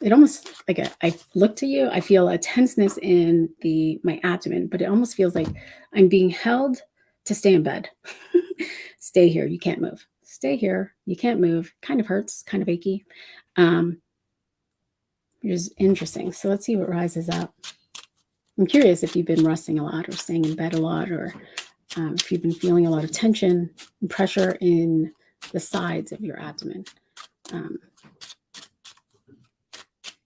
It almost, like, I look to you, I feel a tenseness in my abdomen, but it almost feels like I'm being held to stay in bed. Stay here, you can't move. Stay here, you can't move. Kind of hurts, kind of achy. It's interesting. So let's see what rises up. I'm curious if you've been resting a lot or staying in bed a lot, or if you've been feeling a lot of tension and pressure in the sides of your abdomen.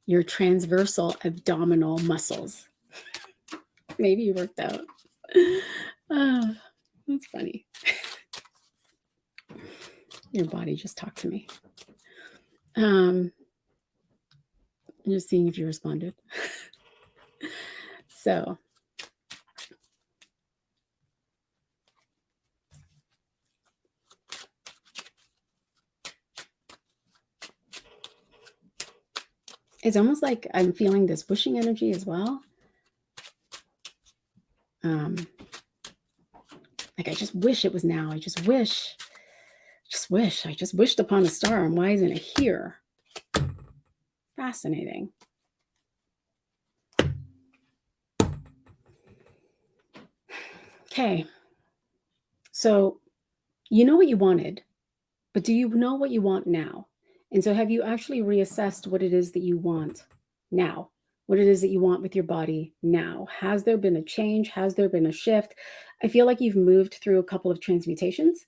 Your transversal abdominal muscles. Maybe you worked out. That's funny. Your body just talked to me. I'm just seeing if you responded. So it's almost like I'm feeling this wishing energy as well. Like I just wish it was now. I just wish. I just wished upon a star, and why isn't it here? Fascinating. Okay. So you know what you wanted, but do you know what you want now? And so have you actually reassessed what it is that you want now? What it is that you want with your body now? Has there been a change? Has there been a shift? I feel like you've moved through a couple of transmutations.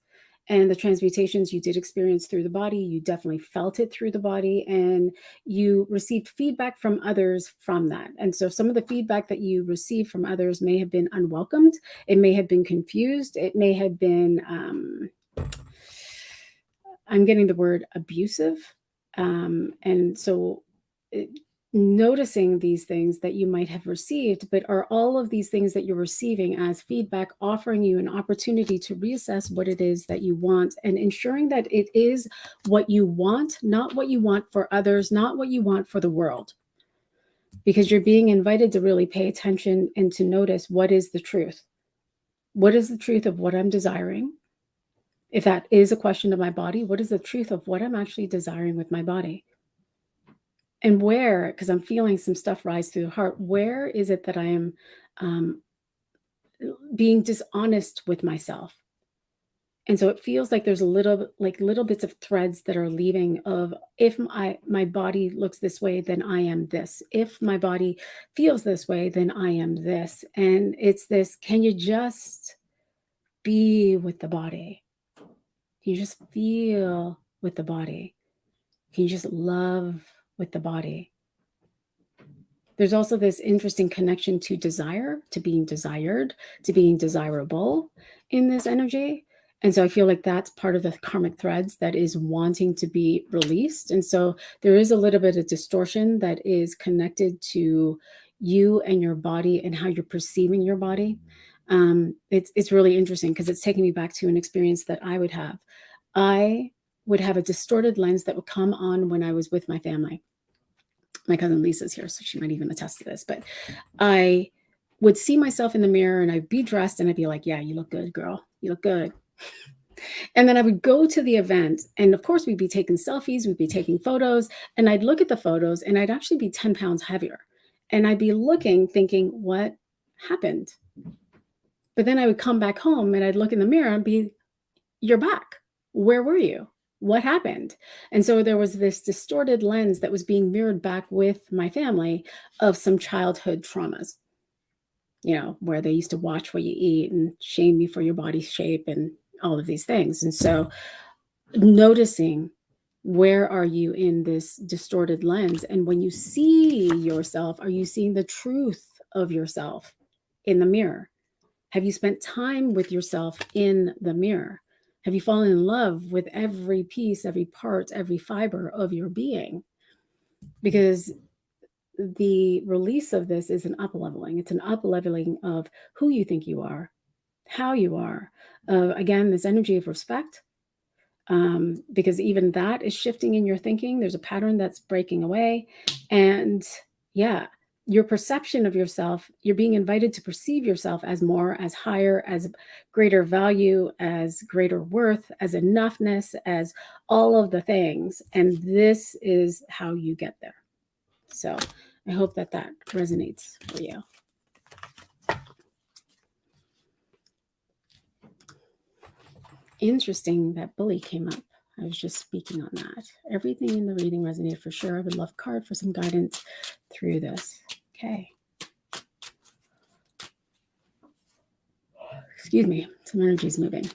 And the transmutations you did experience through the body, you definitely felt it through the body, and you received feedback from others from that. And so some of the feedback that you received from others may have been unwelcomed. It may have been confused. It may have been, I'm getting the word abusive. And so noticing these things that you might have received, but are all of these things that you're receiving as feedback offering you an opportunity to reassess what it is that you want, and ensuring that it is what you want, not what you want for others, not what you want for the world. Because you're being invited to really pay attention and to notice what is the truth. What is the truth of what I'm desiring? If that is a question of my body, what is the truth of what I'm actually desiring with my body? And where, because I'm feeling some stuff rise through the heart, where is it that I am being dishonest with myself? And so it feels like there's little bits of threads that are leaving of, if my body looks this way, then I am this. If my body feels this way, then I am this. And it's this, can you just be with the body? Can you just feel with the body? Can you just love with the body? There's also this interesting connection to desire, to being desired, to being desirable in this energy. And so I feel like that's part of the karmic threads that is wanting to be released. And so there is a little bit of distortion that is connected to you and your body and how you're perceiving your body. It's really interesting because it's taking me back to an experience that I would have. I would have a distorted lens that would come on when I was with my family. My cousin Lisa's here, so she might even attest to this, but I would see myself in the mirror and I'd be dressed and I'd be like, yeah, you look good, girl. You look good. And then I would go to the event, and of course we'd be taking selfies, we'd be taking photos, and I'd look at the photos and I'd actually be 10 pounds heavier. And I'd be looking, thinking, what happened? But then I would come back home and I'd look in the mirror and be, you're back. Where were you? What happened? And so there was this distorted lens that was being mirrored back with my family of some childhood traumas, where they used to watch what you eat and shame you for your body shape and all of these things. And so noticing, where are you in this distorted lens? And when you see yourself, are you seeing the truth of yourself in the mirror? Have you spent time with yourself in the mirror? Have you fallen in love with every piece, every part, every fiber of your being? Because the release of this is an up-leveling. It's an up-leveling of who you think you are, how you are. Again, this energy of respect, because even that is shifting in your thinking. There's a pattern that's breaking away. And yeah, your perception of yourself, you're being invited to perceive yourself as more, as higher, as greater value, as greater worth, as enoughness, as all of the things. And this is how you get there. So I hope that resonates for you. Interesting that bully came up. I was just speaking on that. Everything in the reading resonated for sure. I would love card for some guidance through this. Okay. Excuse me, some energy's moving.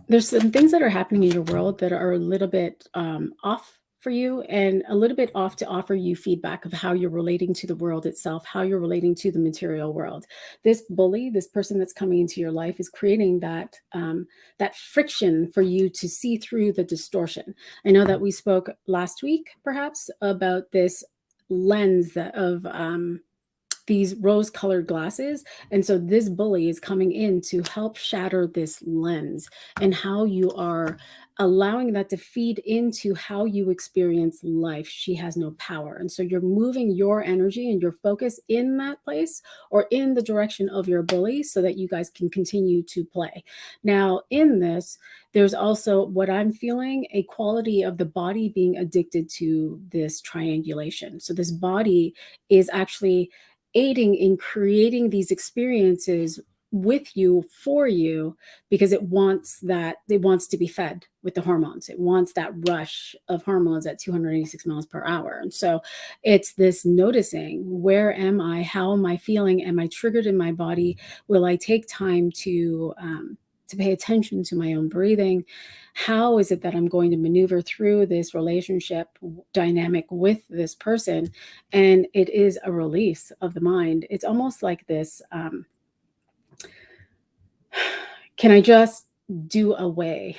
There's some things that are happening in your world that are a little bit off for you, and a little bit off to offer you feedback of how you're relating to the world itself, how you're relating to the material world. This bully, this person that's coming into your life, is creating that that friction for you to see through the distortion. I know that we spoke last week, perhaps, about this lens of these rose-colored glasses. And so this bully is coming in to help shatter this lens and how you are allowing that to feed into how you experience life. She has no power. And so you're moving your energy and your focus in that place or in the direction of your bully so that you guys can continue to play. Now, in this, there's also what I'm feeling, a quality of the body being addicted to this triangulation. So this body is actually aiding in creating these experiences with you, for you, because it wants to be fed with the hormones. It wants that rush of hormones at 286 miles per hour. And so it's this noticing, where am I? How am I feeling? Am I triggered in my body? Will I take time to pay attention to my own breathing? How is it that I'm going to maneuver through this relationship dynamic with this person? And it is a release of the mind. It's almost like this, can I just do away?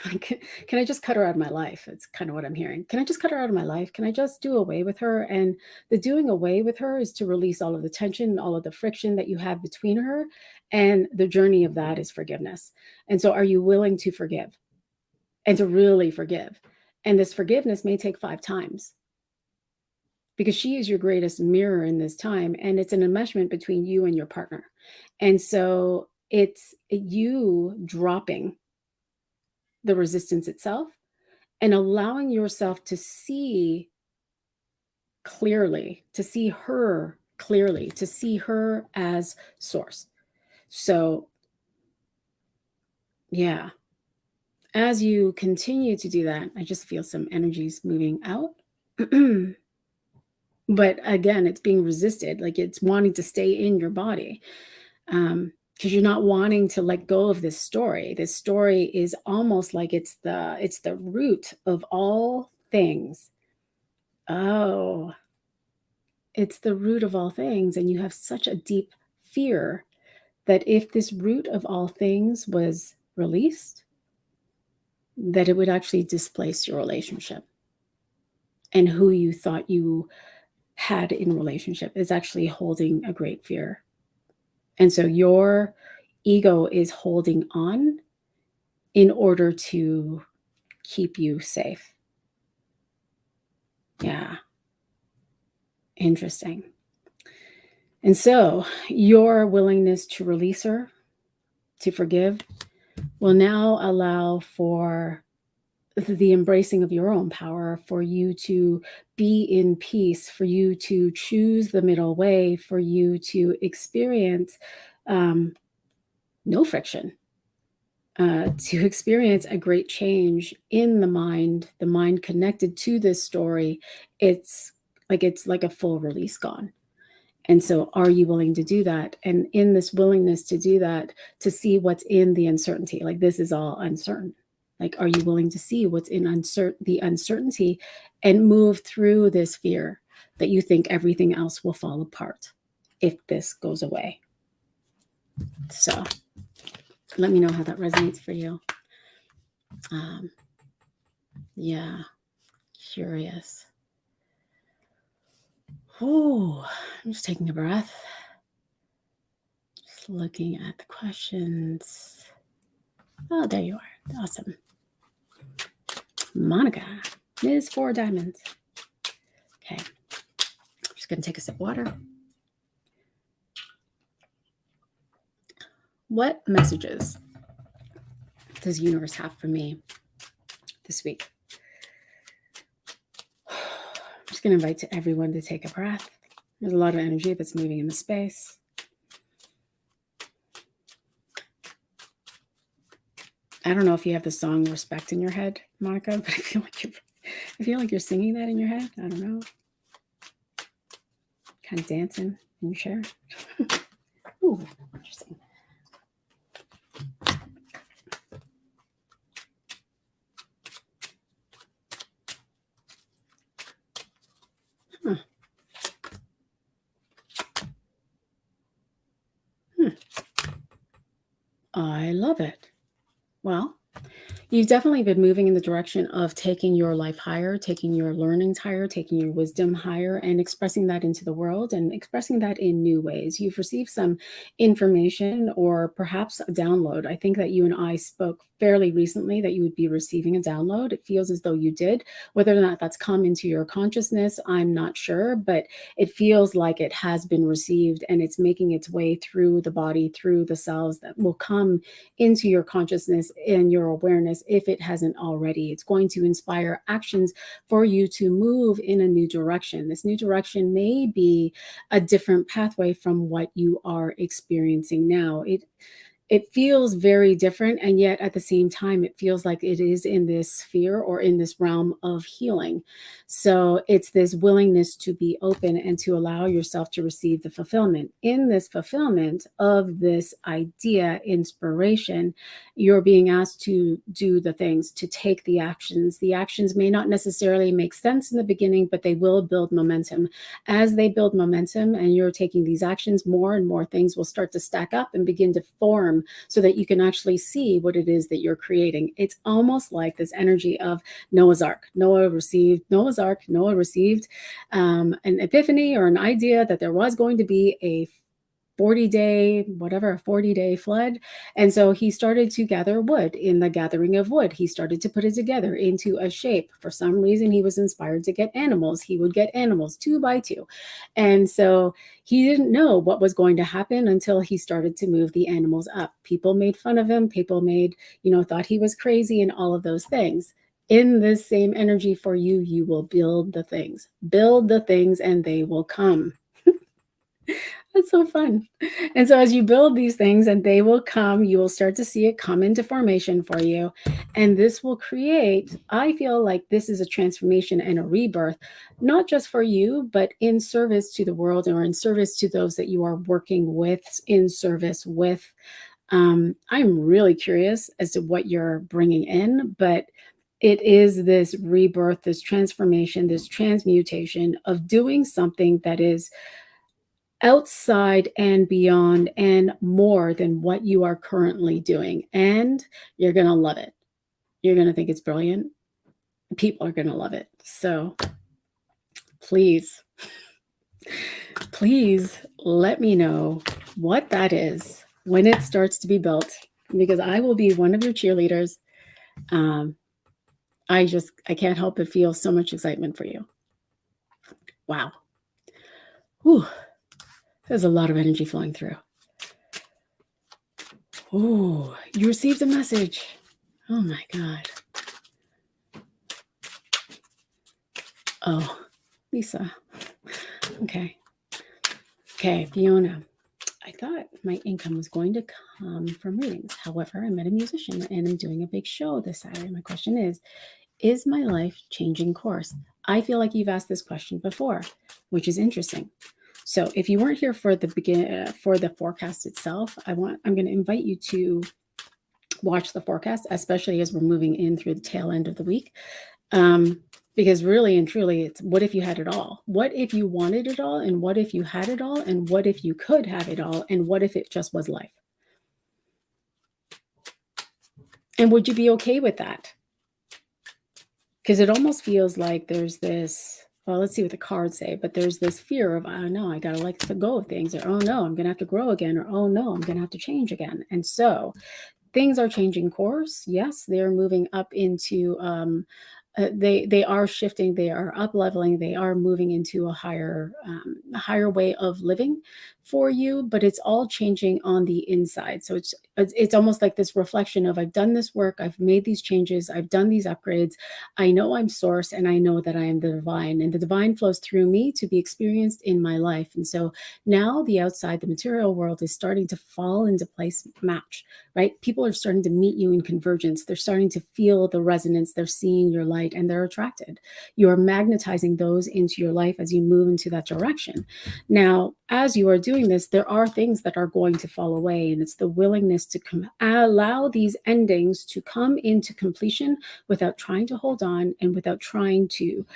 Can I just cut her out of my life? It's kind of what I'm hearing. Can I just cut her out of my life? Can I just do away with her? And the doing away with her is to release all of the tension, all of the friction that you have between her. And the journey of that is forgiveness. And so are you willing to forgive and to really forgive? And this forgiveness may take 5 times, because she is your greatest mirror in this time. And it's an enmeshment between you and your partner. And so it's you dropping the resistance itself and allowing yourself to see clearly, to see her clearly, to see her as source. So, yeah, as you continue to do that, I just feel some energies moving out. But again, it's being resisted, like it's wanting to stay in your body. Because you're not wanting to let go of this story. This story is almost like it's the root of all things. Oh, it's the root of all things. And you have such a deep fear that if this root of all things was released, that it would actually displace your relationship. And who you thought you had in relationship is actually holding a great fear. And so your ego is holding on in order to keep you safe. Yeah. Interesting. And so your willingness to release her, to forgive, will now allow for the embracing of your own power, for you to be in peace, for you to choose the middle way, for you to experience no friction, to experience a great change in the mind connected to this story. It's like a full release gone. And so are you willing to do that? And in this willingness to do that, to see what's in the uncertainty, like this is all uncertain. Like, are you willing to see what's in the uncertainty and move through this fear that you think everything else will fall apart if this goes away? So let me know how that resonates for you. Yeah, curious. Oh, I'm just taking a breath. Just looking at the questions. Oh, there you are. Awesome. Monica, Ms. 4 Diamonds. Okay. I'm just going to take a sip of water. What messages does the universe have for me this week? I'm just going to invite everyone to take a breath. There's a lot of energy that's moving in the space. I don't know if you have the song Respect in your head, Monica, but I feel like you're singing that in your head. I don't know. Kind of dancing in your chair. Ooh, interesting. I love it. Well, you've definitely been moving in the direction of taking your life higher, taking your learnings higher, taking your wisdom higher, and expressing that into the world and expressing that in new ways. You've received some information or perhaps a download. I think that you and I spoke fairly recently that you would be receiving a download. It feels as though you did. Whether or not that's come into your consciousness, I'm not sure, but it feels like it has been received and it's making its way through the body, through the cells that will come into your consciousness and your awareness if it hasn't already. It's going to inspire actions for you to move in a new direction. This new direction may be a different pathway from what you are experiencing now. It feels very different, and yet at the same time it feels like it is in this sphere or in this realm of healing. So it's this willingness to be open and to allow yourself to receive the fulfillment. In this fulfillment of this idea, inspiration, you're being asked to do the things, to take the actions. The actions may not necessarily make sense in the beginning, but they will build momentum. As they build momentum and you're taking these actions, more and more things will start to stack up and begin to form so that you can actually see what it is that you're creating. It's almost like this energy of Noah's Ark. Noah received an epiphany or an idea that there was going to be a 40-day flood. And so he started to gather wood. In the gathering of wood, he started to put it together into a shape. For some reason, he was inspired to get animals. He would get animals 2 by 2. And so he didn't know what was going to happen until he started to move the animals up. People made fun of him. People thought he was crazy and all of those things. In this same energy for you, you will build the things. Build the things and they will come. That's so fun. And so as you build these things and they will come, you will start to see it come into formation for you. And this will create, I feel like this is a transformation and a rebirth, not just for you, but in service to the world or in service to those that you are working with, in service with. I'm really curious as to what you're bringing in, but it is this rebirth, this transformation, this transmutation of doing something that is outside and beyond and more than what you are currently doing. And you're going to love it. You're going to think it's brilliant. People are going to love it. So please let me know what that is when it starts to be built, because I will be one of your cheerleaders. I can't help but feel so much excitement for you. Wow. Whew. There's a lot of energy flowing through. Oh, you received a message. Oh my God. Oh, Lisa. Okay, Fiona. I thought my income was going to come from readings. However, I met a musician and I'm doing a big show this Saturday. My question is my life changing course? I feel like you've asked this question before, which is interesting. So if you weren't here for the forecast itself, I'm going to invite you to watch the forecast, especially as we're moving in through the tail end of the week. Because really and truly, it's what if you had it all? What if you wanted it all? And what if you had it all? And what if you could have it all? And what if it just was life? And would you be okay with that? Because it almost feels like there's this, well, let's see what the cards say, but there's this fear of, oh no, I got to let go of things, or oh no, I'm going to have to grow again, or oh no, I'm going to have to change again. And so things are changing course. Yes, they're moving up into, they are shifting, they are up leveling, they are moving into a higher way of living for you, but it's all changing on the inside. So it's almost like this reflection of, I've done this work, I've made these changes, I've done these upgrades, I know I'm source, and I know that I am the divine, and the divine flows through me to be experienced in my life. And so now the outside, the material world is starting to fall into place, match, right? People are starting to meet you in convergence. They're starting to feel the resonance. They're seeing your light and they're attracted. You're magnetizing those into your life as you move into that direction. Now, as you are doing this, there are things that are going to fall away, and it's the willingness to allow these endings to come into completion without trying to hold on and without trying to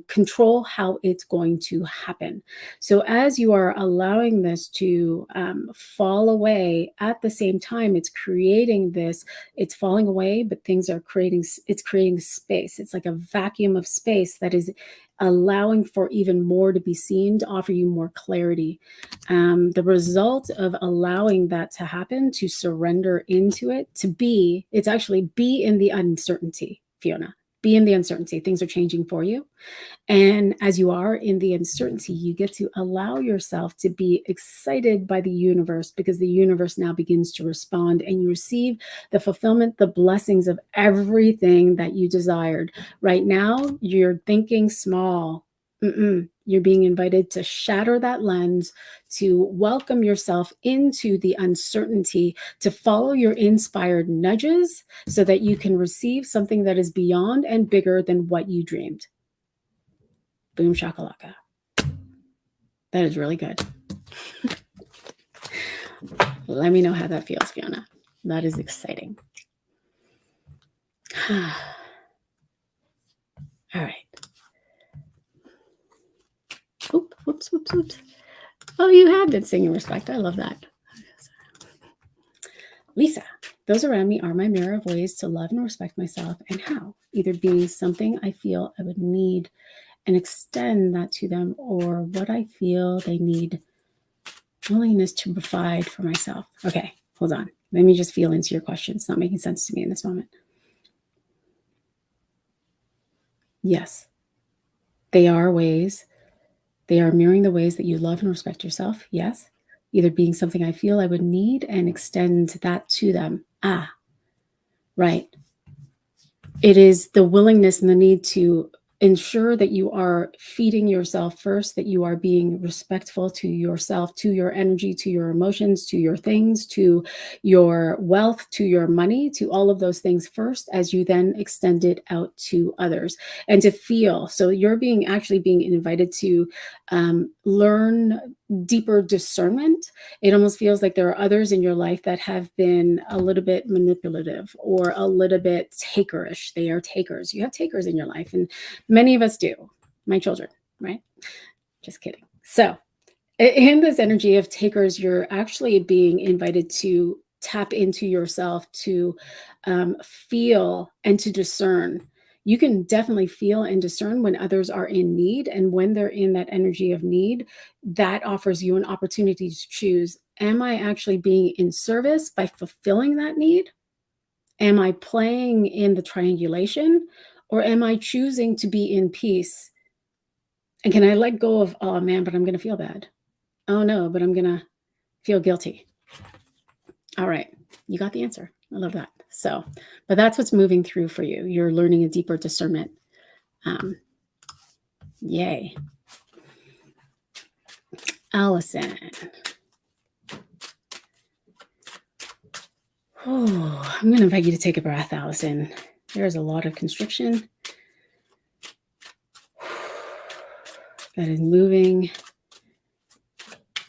control how it's going to happen. So as you are allowing this to fall away, at the same time, it's creating this, it's falling away, but things are creating, it's creating space. It's like a vacuum of space that is allowing for even more to be seen, to offer you more clarity. The result of allowing that to happen, to surrender into it, it's actually be in the uncertainty, Fiona. Be in the uncertainty. Things are changing for you. And as you are in the uncertainty, you get to allow yourself to be excited by the universe, because the universe now begins to respond, and you receive the fulfillment, the blessings of everything that you desired. Right now, you're thinking small. You're being invited to shatter that lens, to welcome yourself into the uncertainty, to follow your inspired nudges so that you can receive something that is beyond and bigger than what you dreamed. Boom shakalaka. That is really good. Let me know how that feels, Fiona. That is exciting. All right. Whoops. Oh, you have been singing respect. I love that. Lisa, those around me are my mirror of ways to love and respect myself, and how, either being something I feel I would need and extend that to them, or what I feel they need, willingness to provide for myself. Okay, hold on. Let me just feel into your question. It's not making sense to me in this moment. Yes, they are ways. They are mirroring the ways that you love and respect yourself. Yes. Either being something I feel I would need and extend that to them. Right. It is the willingness and the need to ensure that you are feeding yourself first, that you are being respectful to yourself, to your energy, to your emotions, to your things, to your wealth, to your money, to all of those things first, as you then extend it out to others. And to feel, so you're actually being invited to learn deeper discernment. It almost feels like there are others in your life that have been a little bit manipulative or a little bit takerish. They are takers. You have takers in your life, and many of us do. My children, right? Just kidding. So in this energy of takers, you're actually being invited to tap into yourself, to feel and to discern. You can definitely feel and discern when others are in need, and when they're in that energy of need, that offers you an opportunity to choose, am I actually being in service by fulfilling that need? Am I playing in the triangulation, or am I choosing to be in peace? And can I let go of, oh man, but I'm going to feel bad. Oh no, but I'm going to feel guilty. All right. You got the answer. I love that. So, but that's what's moving through for you. You're learning a deeper discernment. Yay. Allison. Oh, I'm going to invite you to take a breath, Allison. There's a lot of constriction that is moving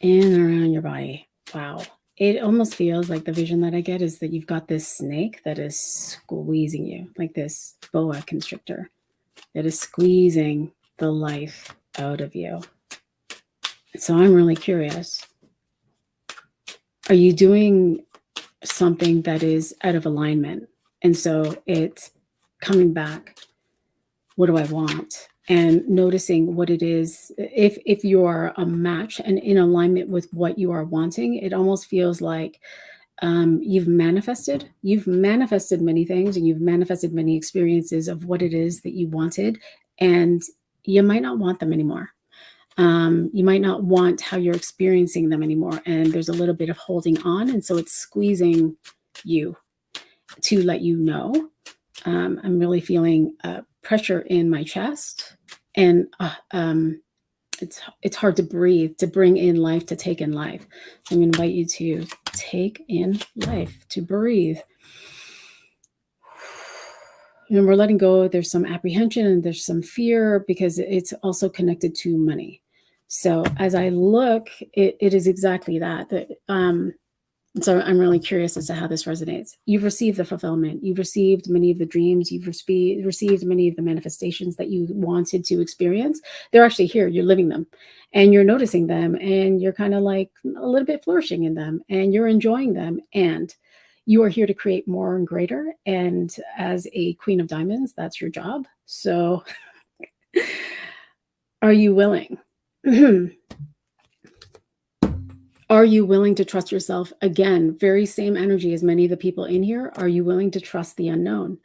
in and around your body. Wow. It almost feels like the vision that I get is that you've got this snake that is squeezing you, like this boa constrictor that is squeezing the life out of you. So I'm really curious. Are you doing something that is out of alignment? And so it's coming back. What do I want? And noticing what it is. If you are a match and in alignment with what you are wanting, it almost feels like you've manifested many things, and you've manifested many experiences of what it is that you wanted, and you might not want them anymore. You might not want how you're experiencing them anymore, and there's a little bit of holding on, and so it's squeezing you to let you know. I'm really feeling pressure in my chest, and it's hard to breathe, to bring in life, to take in life. So I'm going to invite you to take in life, to breathe. And we're letting go. There's some apprehension and there's some fear, because it's also connected to money. So as I look, it is exactly that. So I'm really curious as to how this resonates. You've received the fulfillment. You've received many of the dreams. You've received many of the manifestations that you wanted to experience. They're actually here. You're living them and you're noticing them and you're kind of like a little bit flourishing in them and you're enjoying them. And you are here to create more and greater. And as a queen of diamonds, that's your job. So are you willing? Are you willing to trust yourself? Again, very same energy as many of the people in here. Are you willing to trust the unknown?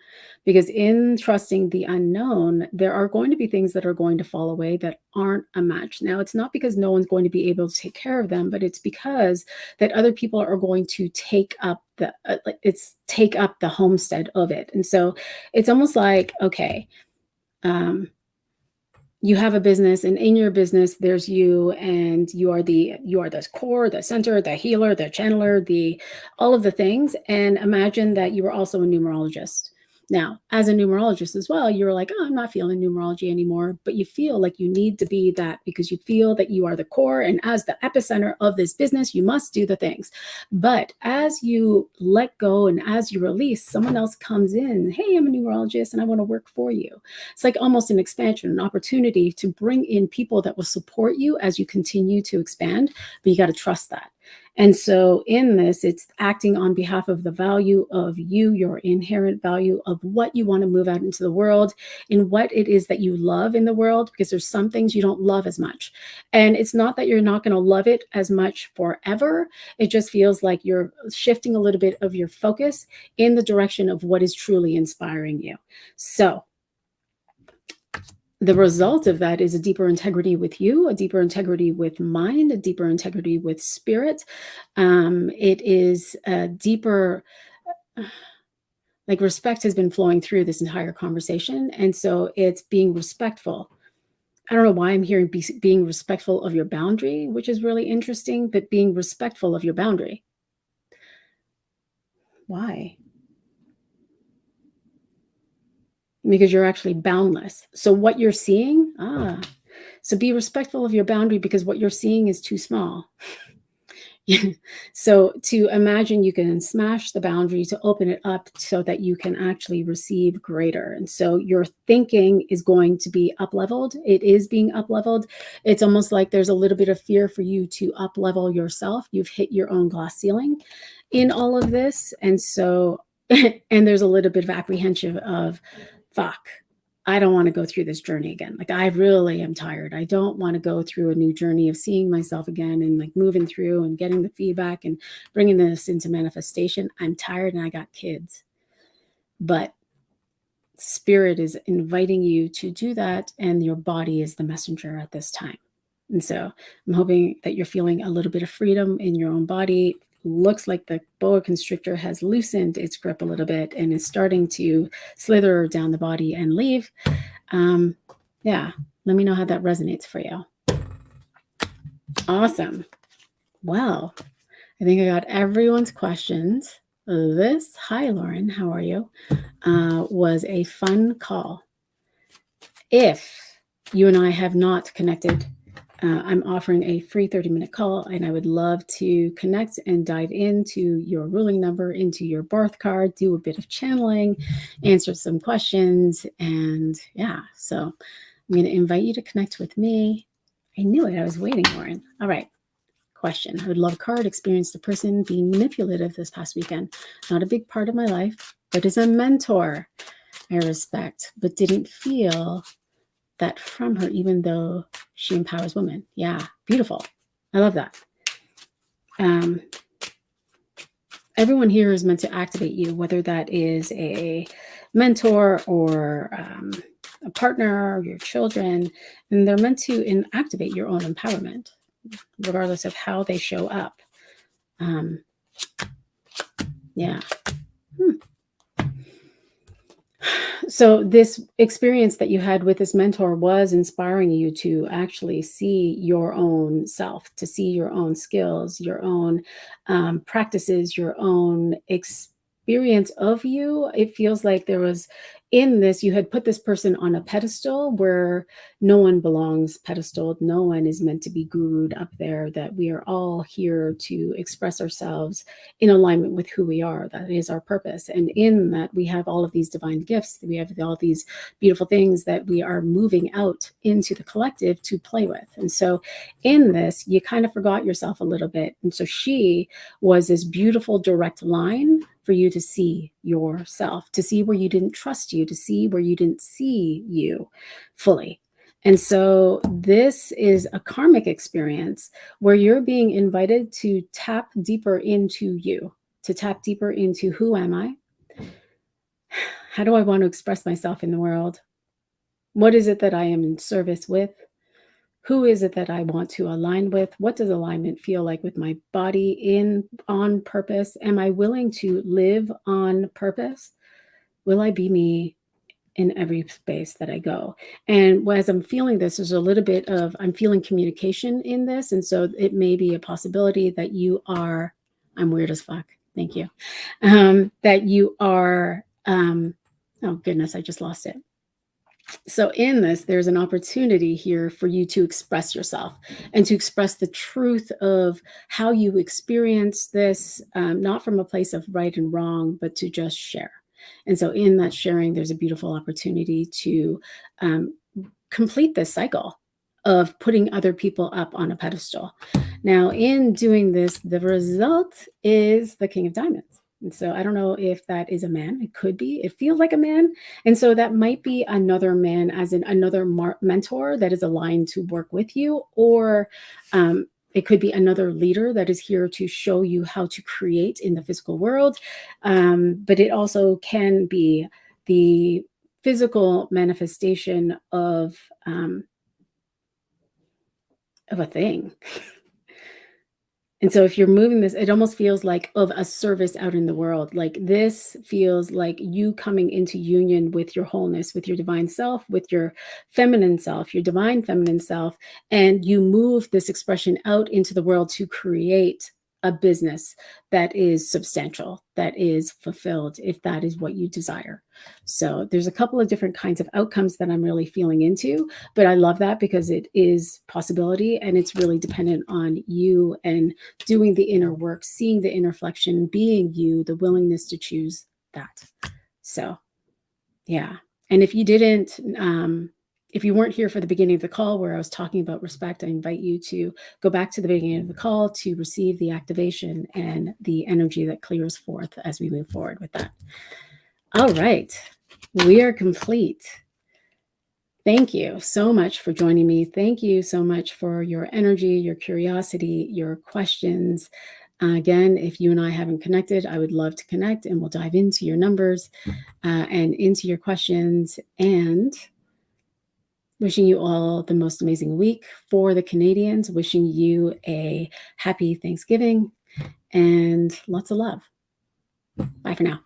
Because in trusting the unknown, there are going to be things that are going to fall away that aren't a match. Now, it's not because no one's going to be able to take care of them, but it's because that other people are going to take up the homestead of it. And so it's almost like, okay, you have a business, and in your business there's you, and you are the core, the center, the healer, the channeler, the all of the things. And imagine that you were also a numerologist. Now, as a numerologist as well, you're like, oh, I'm not feeling numerology anymore, but you feel like you need to be that because you feel that you are the core, and as the epicenter of this business, you must do the things. But as you let go and as you release, someone else comes in, hey, I'm a numerologist and I want to work for you. It's like almost an expansion, an opportunity to bring in people that will support you as you continue to expand, but you got to trust that. And so in this, it's acting on behalf of the value of you, your inherent value of what you want to move out into the world, in what it is that you love in the world, because there's some things you don't love as much. And it's not that you're not going to love it as much forever. It just feels like you're shifting a little bit of your focus in the direction of what is truly inspiring you. So the result of that is a deeper integrity with you, a deeper integrity with mind, a deeper integrity with spirit. It is a deeper, like respect has been flowing through this entire conversation. And so it's being respectful. I don't know why I'm hearing being respectful of your boundary, which is really interesting, but being respectful of your boundary. Why? Because you're actually boundless. So what you're seeing, so be respectful of your boundary because what you're seeing is too small. So to imagine you can smash the boundary to open it up so that you can actually receive greater. And so your thinking is going to be up leveled. It is being up leveled. It's almost like there's a little bit of fear for you to up level yourself. You've hit your own glass ceiling in all of this. And so, and there's a little bit of apprehension of, fuck, I don't want to go through this journey again. Like, I really am tired. I don't want to go through a new journey of seeing myself again and like moving through and getting the feedback and bringing this into manifestation. I'm tired and I got kids. But spirit is inviting you to do that, and your body is the messenger at this time. And so I'm hoping that you're feeling a little bit of freedom in your own body. Looks like the boa constrictor has loosened its grip a little bit and is starting to slither down the body and leave. Yeah, let me know how that resonates for you. Awesome. Well, I think I got everyone's questions. This, hi Lauren, how are you? Was a fun call. If you and I have not connected, I'm offering a free 30-minute call, and I would love to connect and dive into your ruling number, into your birth card, do a bit of channeling, answer some questions. And yeah, so I'm going to invite you to connect with me. I knew it. I was waiting, Lauren. All right. Question. I would love a card. Experienced the person being manipulative this past weekend. Not a big part of my life, but is a mentor I respect, but didn't feel that from her, even though she empowers women. Yeah, beautiful. I love that. Everyone here is meant to activate you, whether that is a mentor or a partner or your children, and they're meant to activate your own empowerment, regardless of how they show up. Yeah. So this experience that you had with this mentor was inspiring you to actually see your own self, to see your own skills, your own practices, your own experience of you. It feels like there was in this, you had put this person on a pedestal where no one belongs pedestaled. No one is meant to be gurued up there, that we are all here to express ourselves in alignment with who we are. That is our purpose. And in that, we have all of these divine gifts. We have all these beautiful things that we are moving out into the collective to play with. And so in this, you kind of forgot yourself a little bit. And so she was this beautiful direct line for you to see yourself, to see where you didn't trust you, to see where you didn't see you fully. And so this is a karmic experience where you're being invited to tap deeper into you, to tap deeper into who am I? How do I want to express myself in the world? What is it that I am in service with? Who is it that I want to align with? What does alignment feel like with my body on purpose? Am I willing to live on purpose? Will I be me in every space that I go? And as I'm feeling this, there's a little bit of, I'm feeling communication in this. And so it may be a possibility that you are, I'm weird as fuck. Thank you. That you are, oh goodness, I just lost it. So in this, there's an opportunity here for you to express yourself and to express the truth of how you experience this, not from a place of right and wrong, but to just share. And so in that sharing, there's a beautiful opportunity to complete this cycle of putting other people up on a pedestal. Now, in doing this, the result is the King of Diamonds. And so I don't know if that is a man. It could be. It feels like a man. And so that might be another man, as in another mentor that is aligned to work with you, or it could be another leader that is here to show you how to create in the physical world. But it also can be the physical manifestation of a thing. And so if you're moving this, it almost feels like of a service out in the world. Like this feels like you coming into union with your wholeness, with your divine self, with your feminine self, your divine feminine self, and you move this expression out into the world to create a business that is substantial, that is fulfilled, if that is what you desire. So there's a couple of different kinds of outcomes that I'm really feeling into, but I love that because it is possibility, and it's really dependent on you and doing the inner work, seeing the inner flexion, being you, the willingness to choose that. So yeah. And if you didn't, if you weren't here for the beginning of the call where I was talking about respect, I invite you to go back to the beginning of the call to receive the activation and the energy that clears forth as we move forward with that. All right, we are complete. Thank you so much for joining me. Thank you so much for your energy, your curiosity, your questions. Again, if you and I haven't connected, I would love to connect, and we'll dive into your numbers and into your questions. And wishing you all the most amazing week. For the Canadians, wishing you a happy Thanksgiving and lots of love. Bye for now.